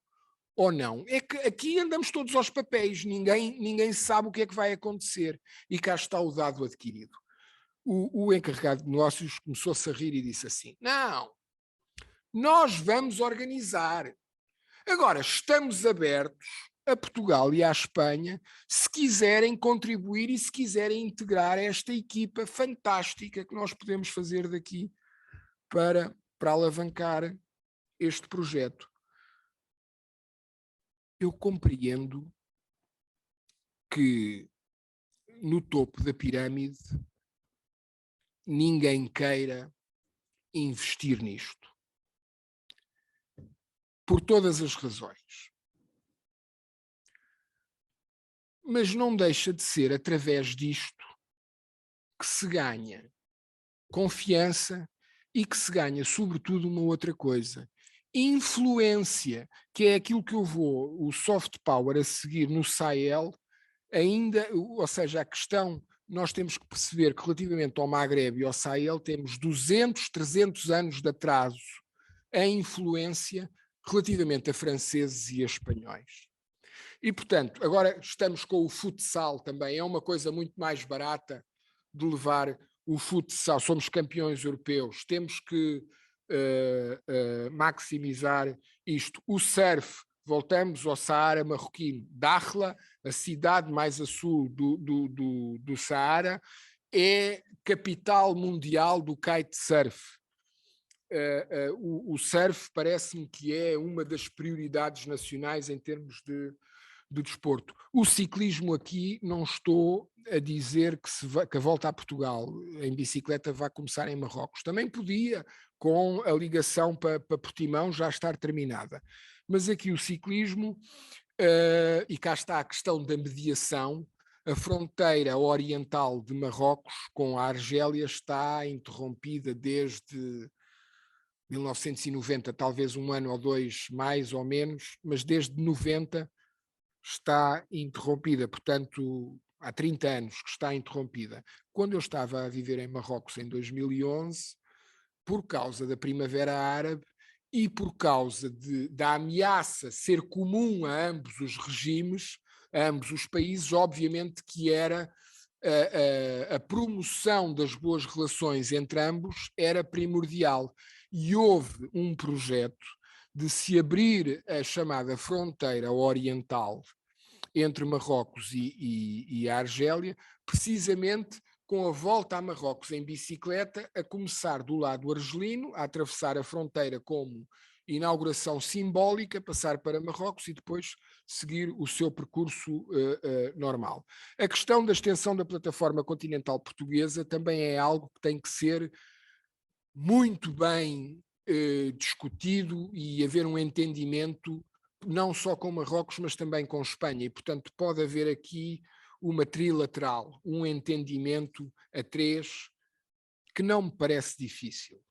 ou não? É que aqui andamos todos aos papéis, ninguém sabe o que é que vai acontecer, e cá está o dado adquirido. O encarregado de negócios começou-se a rir e disse assim, não, nós vamos organizar. Agora, estamos abertos a Portugal e à Espanha, se quiserem contribuir e se quiserem integrar esta equipa fantástica que nós podemos fazer daqui para alavancar este projeto. Eu compreendo que no topo da pirâmide ninguém queira investir nisto. Por todas as razões. Mas não deixa de ser através disto que se ganha confiança e que se ganha, sobretudo, uma outra coisa. Influência, que é aquilo que eu vou, o soft power a seguir no Sahel, ainda, ou seja, a questão, nós temos que perceber que relativamente ao Magreb e ao Sahel temos 200, 300 anos de atraso em influência relativamente a franceses e a espanhóis. E, portanto, agora estamos com o futsal também, é uma coisa muito mais barata de levar o futsal, somos campeões europeus, temos que maximizar isto. O surf, voltamos ao Saara marroquino, Dakhla, a cidade mais a sul do Saara, é capital mundial do kitesurf. O surf parece-me que é uma das prioridades nacionais em termos de desporto. O ciclismo aqui, não estou a dizer que a volta a Portugal em bicicleta vai começar em Marrocos. Também podia, com a ligação para Portimão já estar terminada. Mas aqui o ciclismo, e cá está a questão da mediação, a fronteira oriental de Marrocos com a Argélia está interrompida desde 1990, talvez um ano ou dois mais ou menos, mas desde 90 está interrompida, portanto há 30 anos que está interrompida. Quando eu estava a viver em Marrocos em 2011, por causa da Primavera Árabe e por causa da ameaça ser comum a ambos os regimes, a ambos os países, obviamente que era a promoção das boas relações entre ambos era primordial. E houve um projeto de se abrir a chamada fronteira oriental entre Marrocos e a Argélia, precisamente com a volta a Marrocos em bicicleta, a começar do lado argelino, a atravessar a fronteira como inauguração simbólica, passar para Marrocos e depois seguir o seu percurso normal. A questão da extensão da plataforma continental portuguesa também é algo que tem que ser muito bem discutido e haver um entendimento não só com Marrocos, mas também com Espanha, e portanto pode haver aqui uma trilateral, um entendimento a três que não me parece difícil.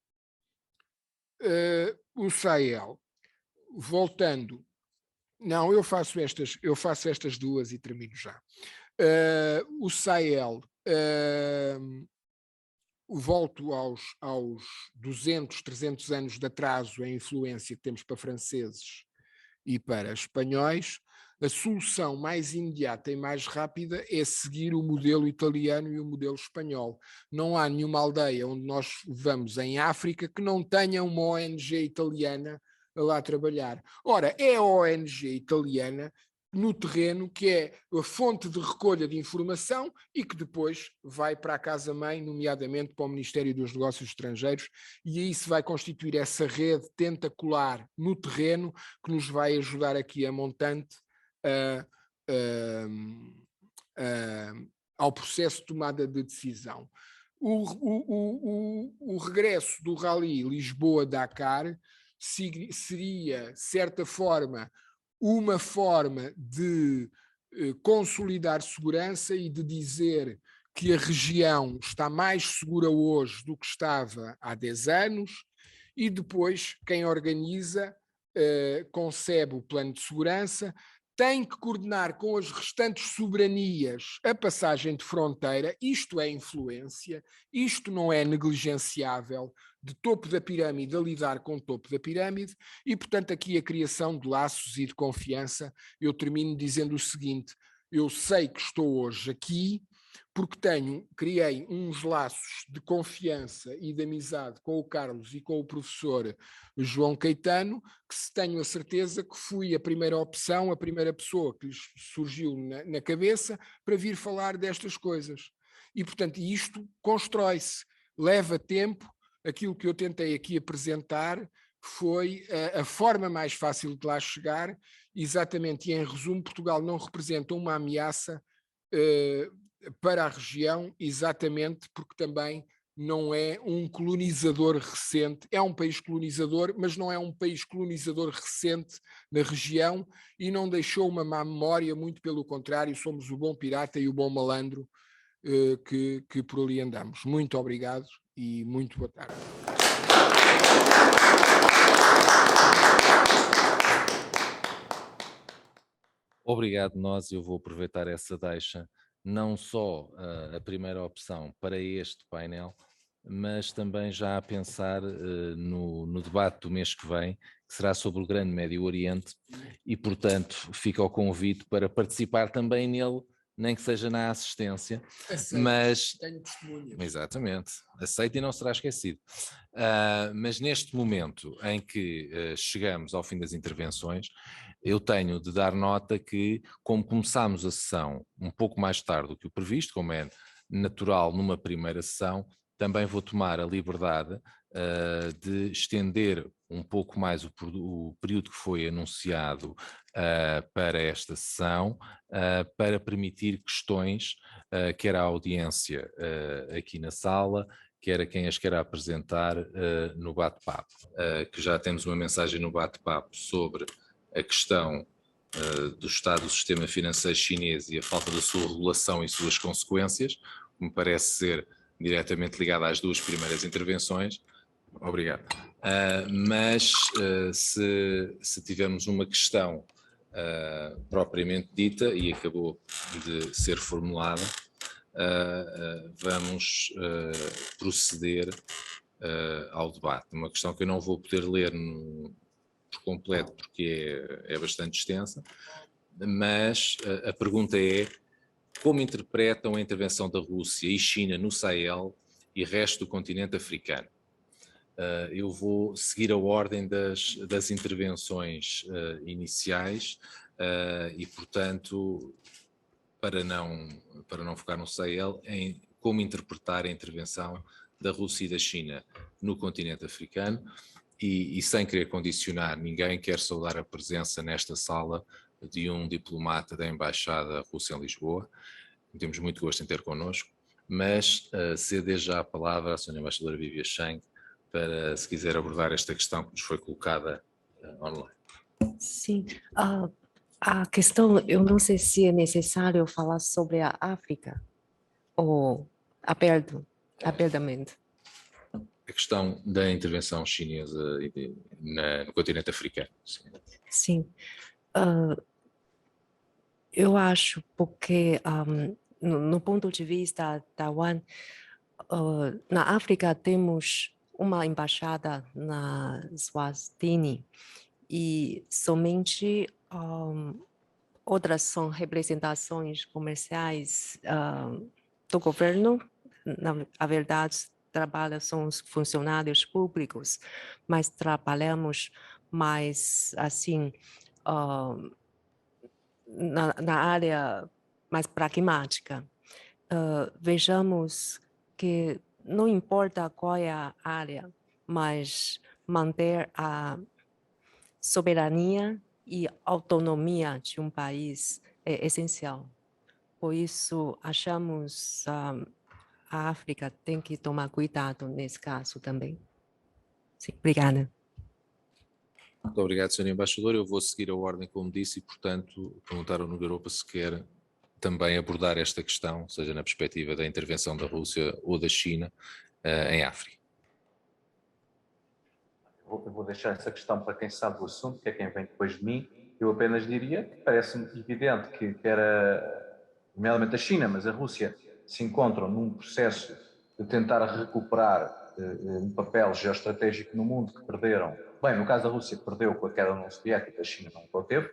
O Sahel, voltando, não, eu faço estas duas e termino já. O Sahel, volto aos 200, 300 anos de atraso em influência que temos para franceses e para espanhóis. A solução mais imediata e mais rápida é seguir o modelo italiano e o modelo espanhol. Não há nenhuma aldeia onde nós vamos em África que não tenha uma ONG italiana a lá trabalhar. Ora, é a ONG italiana no terreno que é a fonte de recolha de informação e que depois vai para a casa-mãe, nomeadamente para o Ministério dos Negócios Estrangeiros, e aí se vai constituir essa rede tentacular no terreno que nos vai ajudar aqui a montante ao processo de tomada de decisão. O regresso do Rally Lisboa-Dakar seria, de certa forma, uma forma de consolidar segurança e de dizer que a região está mais segura hoje do que estava há 10 anos, e depois quem organiza, concebe o plano de segurança, tem que coordenar com as restantes soberanias a passagem de fronteira. Isto é influência, isto não é negligenciável, de topo da pirâmide a lidar com o topo da pirâmide, e portanto aqui a criação de laços e de confiança. Eu termino dizendo o seguinte: eu sei que estou hoje aqui porque criei uns laços de confiança e de amizade com o Carlos e com o professor João Caetano, que tenho a certeza que fui a primeira opção, a primeira pessoa que lhes surgiu na cabeça para vir falar destas coisas. E, portanto, isto constrói-se, leva tempo. Aquilo que eu tentei aqui apresentar foi a forma mais fácil de lá chegar, exatamente, e em resumo, Portugal não representa uma ameaça para a região, exatamente porque também não é um colonizador recente. É um país colonizador, mas não é um país colonizador recente na região, e não deixou uma má memória, muito pelo contrário, somos o bom pirata e o bom malandro que por ali andamos. Muito obrigado e muito boa tarde. Obrigado, eu vou aproveitar essa deixa, não só a primeira opção para este painel, mas também já a pensar no debate do mês que vem, que será sobre o Grande Médio Oriente, e portanto fica o convite para participar também nele, nem que seja na assistência. Aceito, mas tenho testemunhas. Exatamente, aceito e não será esquecido. Mas neste momento em que chegamos ao fim das intervenções, eu tenho de dar nota que, como começámos a sessão um pouco mais tarde do que o previsto, como é natural numa primeira sessão, também vou tomar a liberdade de estender um pouco mais o período que foi anunciado para esta sessão, para permitir questões, quer à audiência aqui na sala, quer a quem as queira apresentar no bate-papo. Que já temos uma mensagem no bate-papo sobre a questão do estado do sistema financeiro chinês e a falta da sua regulação e suas consequências, que me parece ser diretamente ligada às duas primeiras intervenções. Obrigado. Mas se tivermos uma questão propriamente dita e acabou de ser formulada, vamos proceder ao debate. Uma questão que eu não vou poder ler por completo porque é bastante extensa, mas a pergunta é: como interpretam a intervenção da Rússia e China no Sahel e resto do continente africano? Eu vou seguir a ordem das intervenções iniciais e, portanto, para não focar no Sahel, em como interpretar a intervenção da Rússia e da China no continente africano, e sem querer condicionar ninguém, quero saudar a presença nesta sala de um diplomata da Embaixada Russa em Lisboa, que temos muito gosto em ter connosco, mas ceder já a palavra à Sra. Embaixadora Vívia Cheng para, se quiser, abordar esta questão que nos foi colocada online. Sim, a questão, eu não sei se é necessário falar sobre a África ou abertamente. A questão da intervenção chinesa no continente africano. Sim. Eu acho porque, no ponto de vista Taiwan, na África temos uma embaixada na Eswatini e somente outras são representações comerciais do governo. Na verdade, são os funcionários públicos, mas trabalhamos mais assim na área mais pragmática. Vejamos que não importa qual é a área, mas manter a soberania e autonomia de um país é essencial. Por isso, achamos a África tem que tomar cuidado nesse caso também. Sim, obrigada. Muito obrigado, Sr. Embaixador. Eu vou seguir a ordem como disse e, portanto, perguntar ao Nogueiropa se quer também abordar esta questão, seja na perspectiva da intervenção da Rússia ou da China em África? Eu vou deixar essa questão para quem sabe do assunto, que é quem vem depois de mim. Eu apenas diria que parece-me evidente que era, nomeadamente a China, mas a Rússia, se encontram num processo de tentar recuperar um papel geoestratégico no mundo que perderam. Bem, no caso da Rússia, que perdeu com a queda da União Soviética, a China não o teve,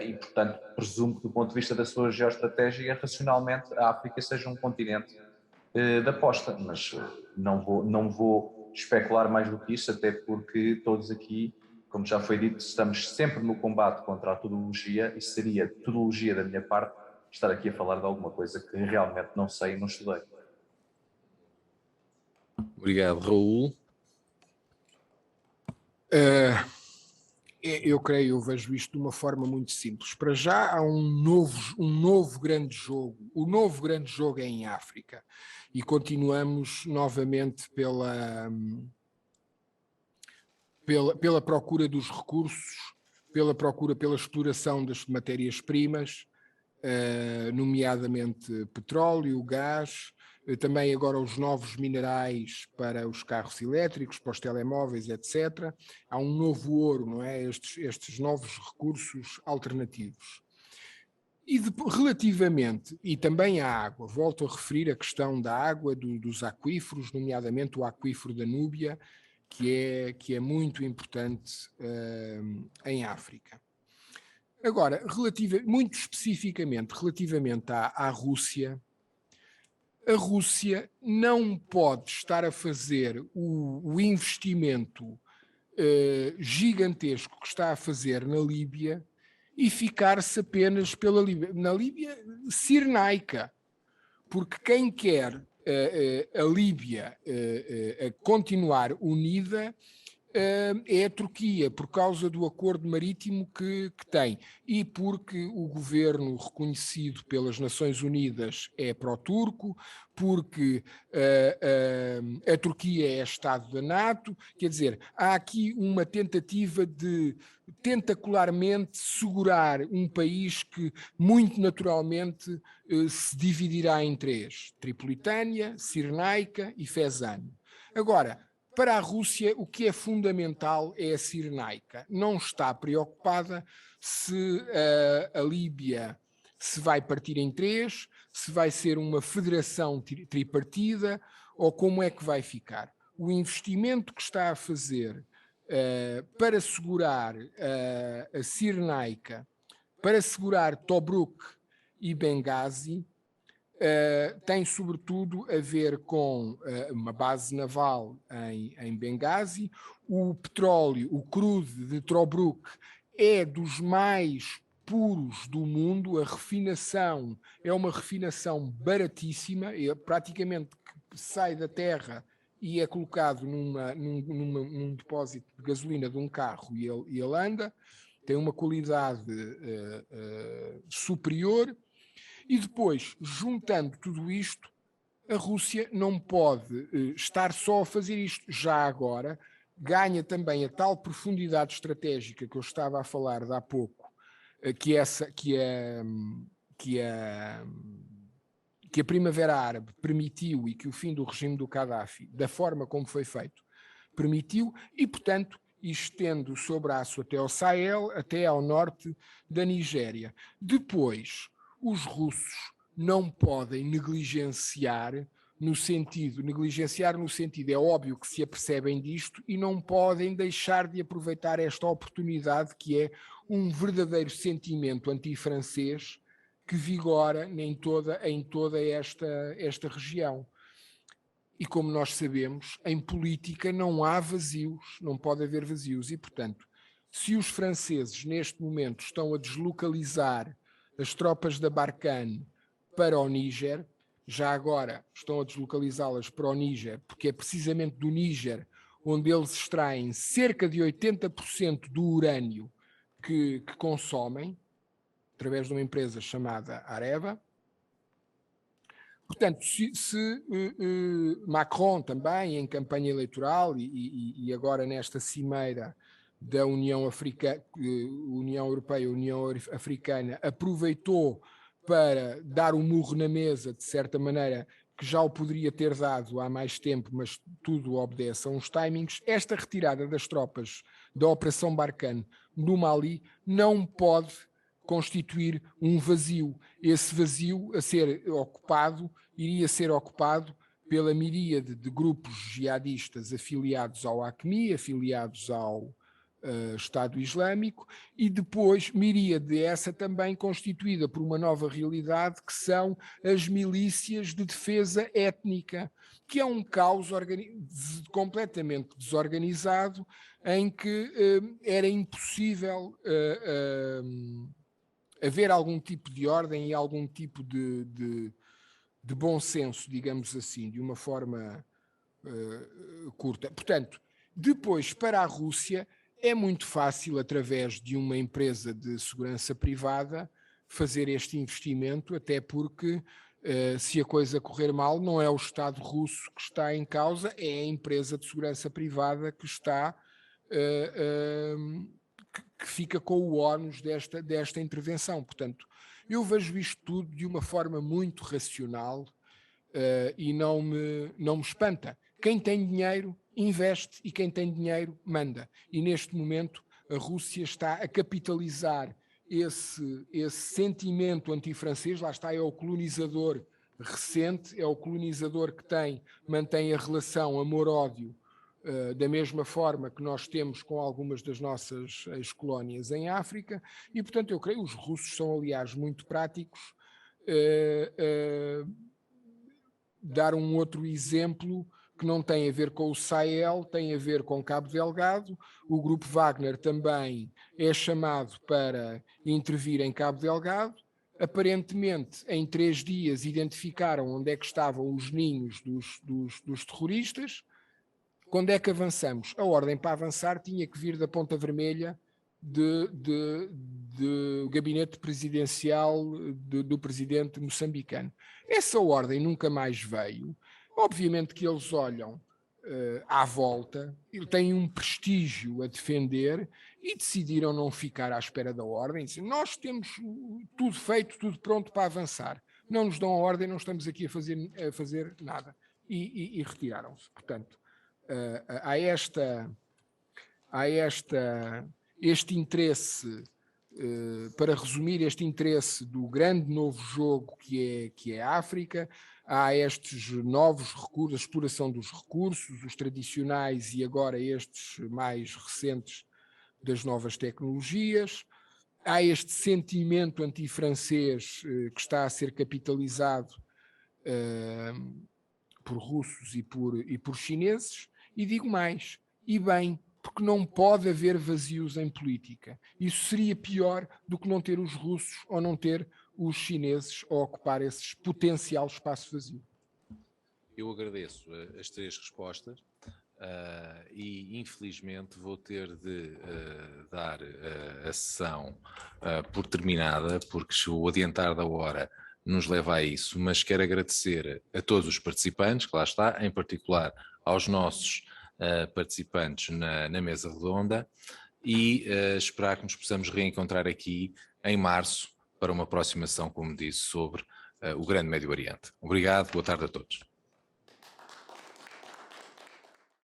e, portanto, presumo que, do ponto de vista da sua geoestratégia, racionalmente, a África seja um continente de aposta, mas não vou especular mais do que isso, até porque todos aqui, como já foi dito, estamos sempre no combate contra a todologia e seria todologia da minha parte estar aqui a falar de alguma coisa que realmente não sei e não estudei. Obrigado, Raul. Eu vejo isto de uma forma muito simples. Para já há um novo grande jogo. O novo grande jogo é em África. E continuamos novamente pela procura dos recursos, pela exploração das matérias-primas, nomeadamente petróleo, gás, também agora os novos minerais para os carros elétricos, para os telemóveis, etc. Há um novo ouro, não é? Estes novos recursos alternativos. E relativamente, e também à água, volto a referir a questão da água, dos aquíferos, nomeadamente o aquífero da Núbia, que é muito importante em África. Agora, muito especificamente, relativamente à Rússia, a Rússia não pode estar a fazer o investimento gigantesco que está a fazer na Líbia e ficar-se apenas pela Líbia. Na Líbia cirenaica, porque quem quer a Líbia a continuar unida é a Turquia, por causa do acordo marítimo que tem e porque o governo reconhecido pelas Nações Unidas é pró-turco, porque a Turquia é Estado da NATO, quer dizer, há aqui uma tentativa de tentacularmente segurar um país que muito naturalmente se dividirá em três: Tripolitânia, Cirenaica e Fezzan. Agora, para a Rússia, o que é fundamental é a Cirenaica. Não está preocupada se a Líbia se vai partir em três, se vai ser uma federação tripartida ou como é que vai ficar. O investimento que está a fazer para segurar a Cirenaica, para segurar Tobruk e Benghazi, tem sobretudo a ver com uma base naval em Benghazi. O petróleo, o crude de Tobruk é dos mais puros do mundo. A refinação é uma refinação baratíssima, praticamente sai da terra e é colocado num depósito de gasolina de um carro e ele anda, tem uma qualidade superior. E depois, juntando tudo isto, a Rússia não pode estar só a fazer isto. Já agora, ganha também a tal profundidade estratégica que eu estava a falar de há pouco, que a Primavera Árabe permitiu e que o fim do regime do Gaddafi, da forma como foi feito, permitiu e, portanto, estendo o seu braço até ao Sahel, até ao norte da Nigéria. Depois, os russos não podem negligenciar no sentido, é óbvio que se apercebem disto e não podem deixar de aproveitar esta oportunidade que é um verdadeiro sentimento anti-francês que vigora em toda esta região. E como nós sabemos, em política não há vazios, não pode haver vazios e, portanto, se os franceses neste momento estão a deslocalizar as tropas da Barkhane para o Níger, já agora estão a deslocalizá-las para o Níger, porque é precisamente do Níger onde eles extraem cerca de 80% do urânio que consomem, através de uma empresa chamada Areva. Portanto, se Macron também, em campanha eleitoral e agora nesta cimeira da União Europeia, União Africana, aproveitou para dar um murro na mesa, de certa maneira, que já o poderia ter dado há mais tempo, mas tudo obedece a uns timings. Esta retirada das tropas da Operação Barkhane no Mali não pode constituir um vazio. Esse vazio a ser ocupado, iria ser ocupado pela miríade de grupos jihadistas afiliados ao AQMI, afiliados ao Estado Islâmico, e depois miríade essa também constituída por uma nova realidade que são as milícias de defesa étnica, que é um caos completamente desorganizado, em que era impossível haver algum tipo de ordem e algum tipo de bom senso, digamos assim, de uma forma curta. Portanto, depois para a Rússia é muito fácil, através de uma empresa de segurança privada, fazer este investimento, até porque se a coisa correr mal, não é o Estado russo que está em causa, é a empresa de segurança privada que está que fica com o ónus desta intervenção. Portanto, eu vejo isto tudo de uma forma muito racional e não me espanta. Quem tem dinheiro investe e quem tem dinheiro manda. E neste momento a Rússia está a capitalizar esse sentimento antifrancês, lá está, é o colonizador recente, é o colonizador que mantém a relação amor-ódio da mesma forma que nós temos com algumas das nossas ex-colónias em África, e portanto eu creio que os russos são aliás muito práticos. Dar um outro exemplo que não tem a ver com o Sahel, tem a ver com Cabo Delgado. O grupo Wagner também é chamado para intervir em Cabo Delgado. Aparentemente, em 3 dias, identificaram onde é que estavam os ninhos dos terroristas. Quando é que avançamos? A ordem para avançar tinha que vir da Ponta Vermelha do gabinete presidencial do presidente moçambicano. Essa ordem nunca mais veio. Obviamente que eles olham à volta, têm um prestígio a defender e decidiram não ficar à espera da ordem. Dizem, nós temos tudo feito, tudo pronto para avançar. Não nos dão a ordem, não estamos aqui a fazer nada. E retiraram-se. Portanto, há este interesse, para resumir, este interesse do grande novo jogo que é a África. Há estes novos recursos, a exploração dos recursos, os tradicionais e agora estes mais recentes das novas tecnologias. Há este sentimento antifrancês que está a ser capitalizado por russos e por chineses. E digo mais, e bem, porque não pode haver vazios em política. Isso seria pior do que não ter os russos ou não ter os chineses a ocupar esse potencial espaço vazio. Eu agradeço as 3 respostas e infelizmente vou ter de dar a sessão por terminada, porque o adiantar da hora nos leva a isso, mas quero agradecer a todos os participantes, que lá está, em particular aos nossos participantes na mesa redonda, e esperar que nos possamos reencontrar aqui em março para uma próxima sessão, como disse, sobre o Grande Médio Oriente. Obrigado, boa tarde a todos.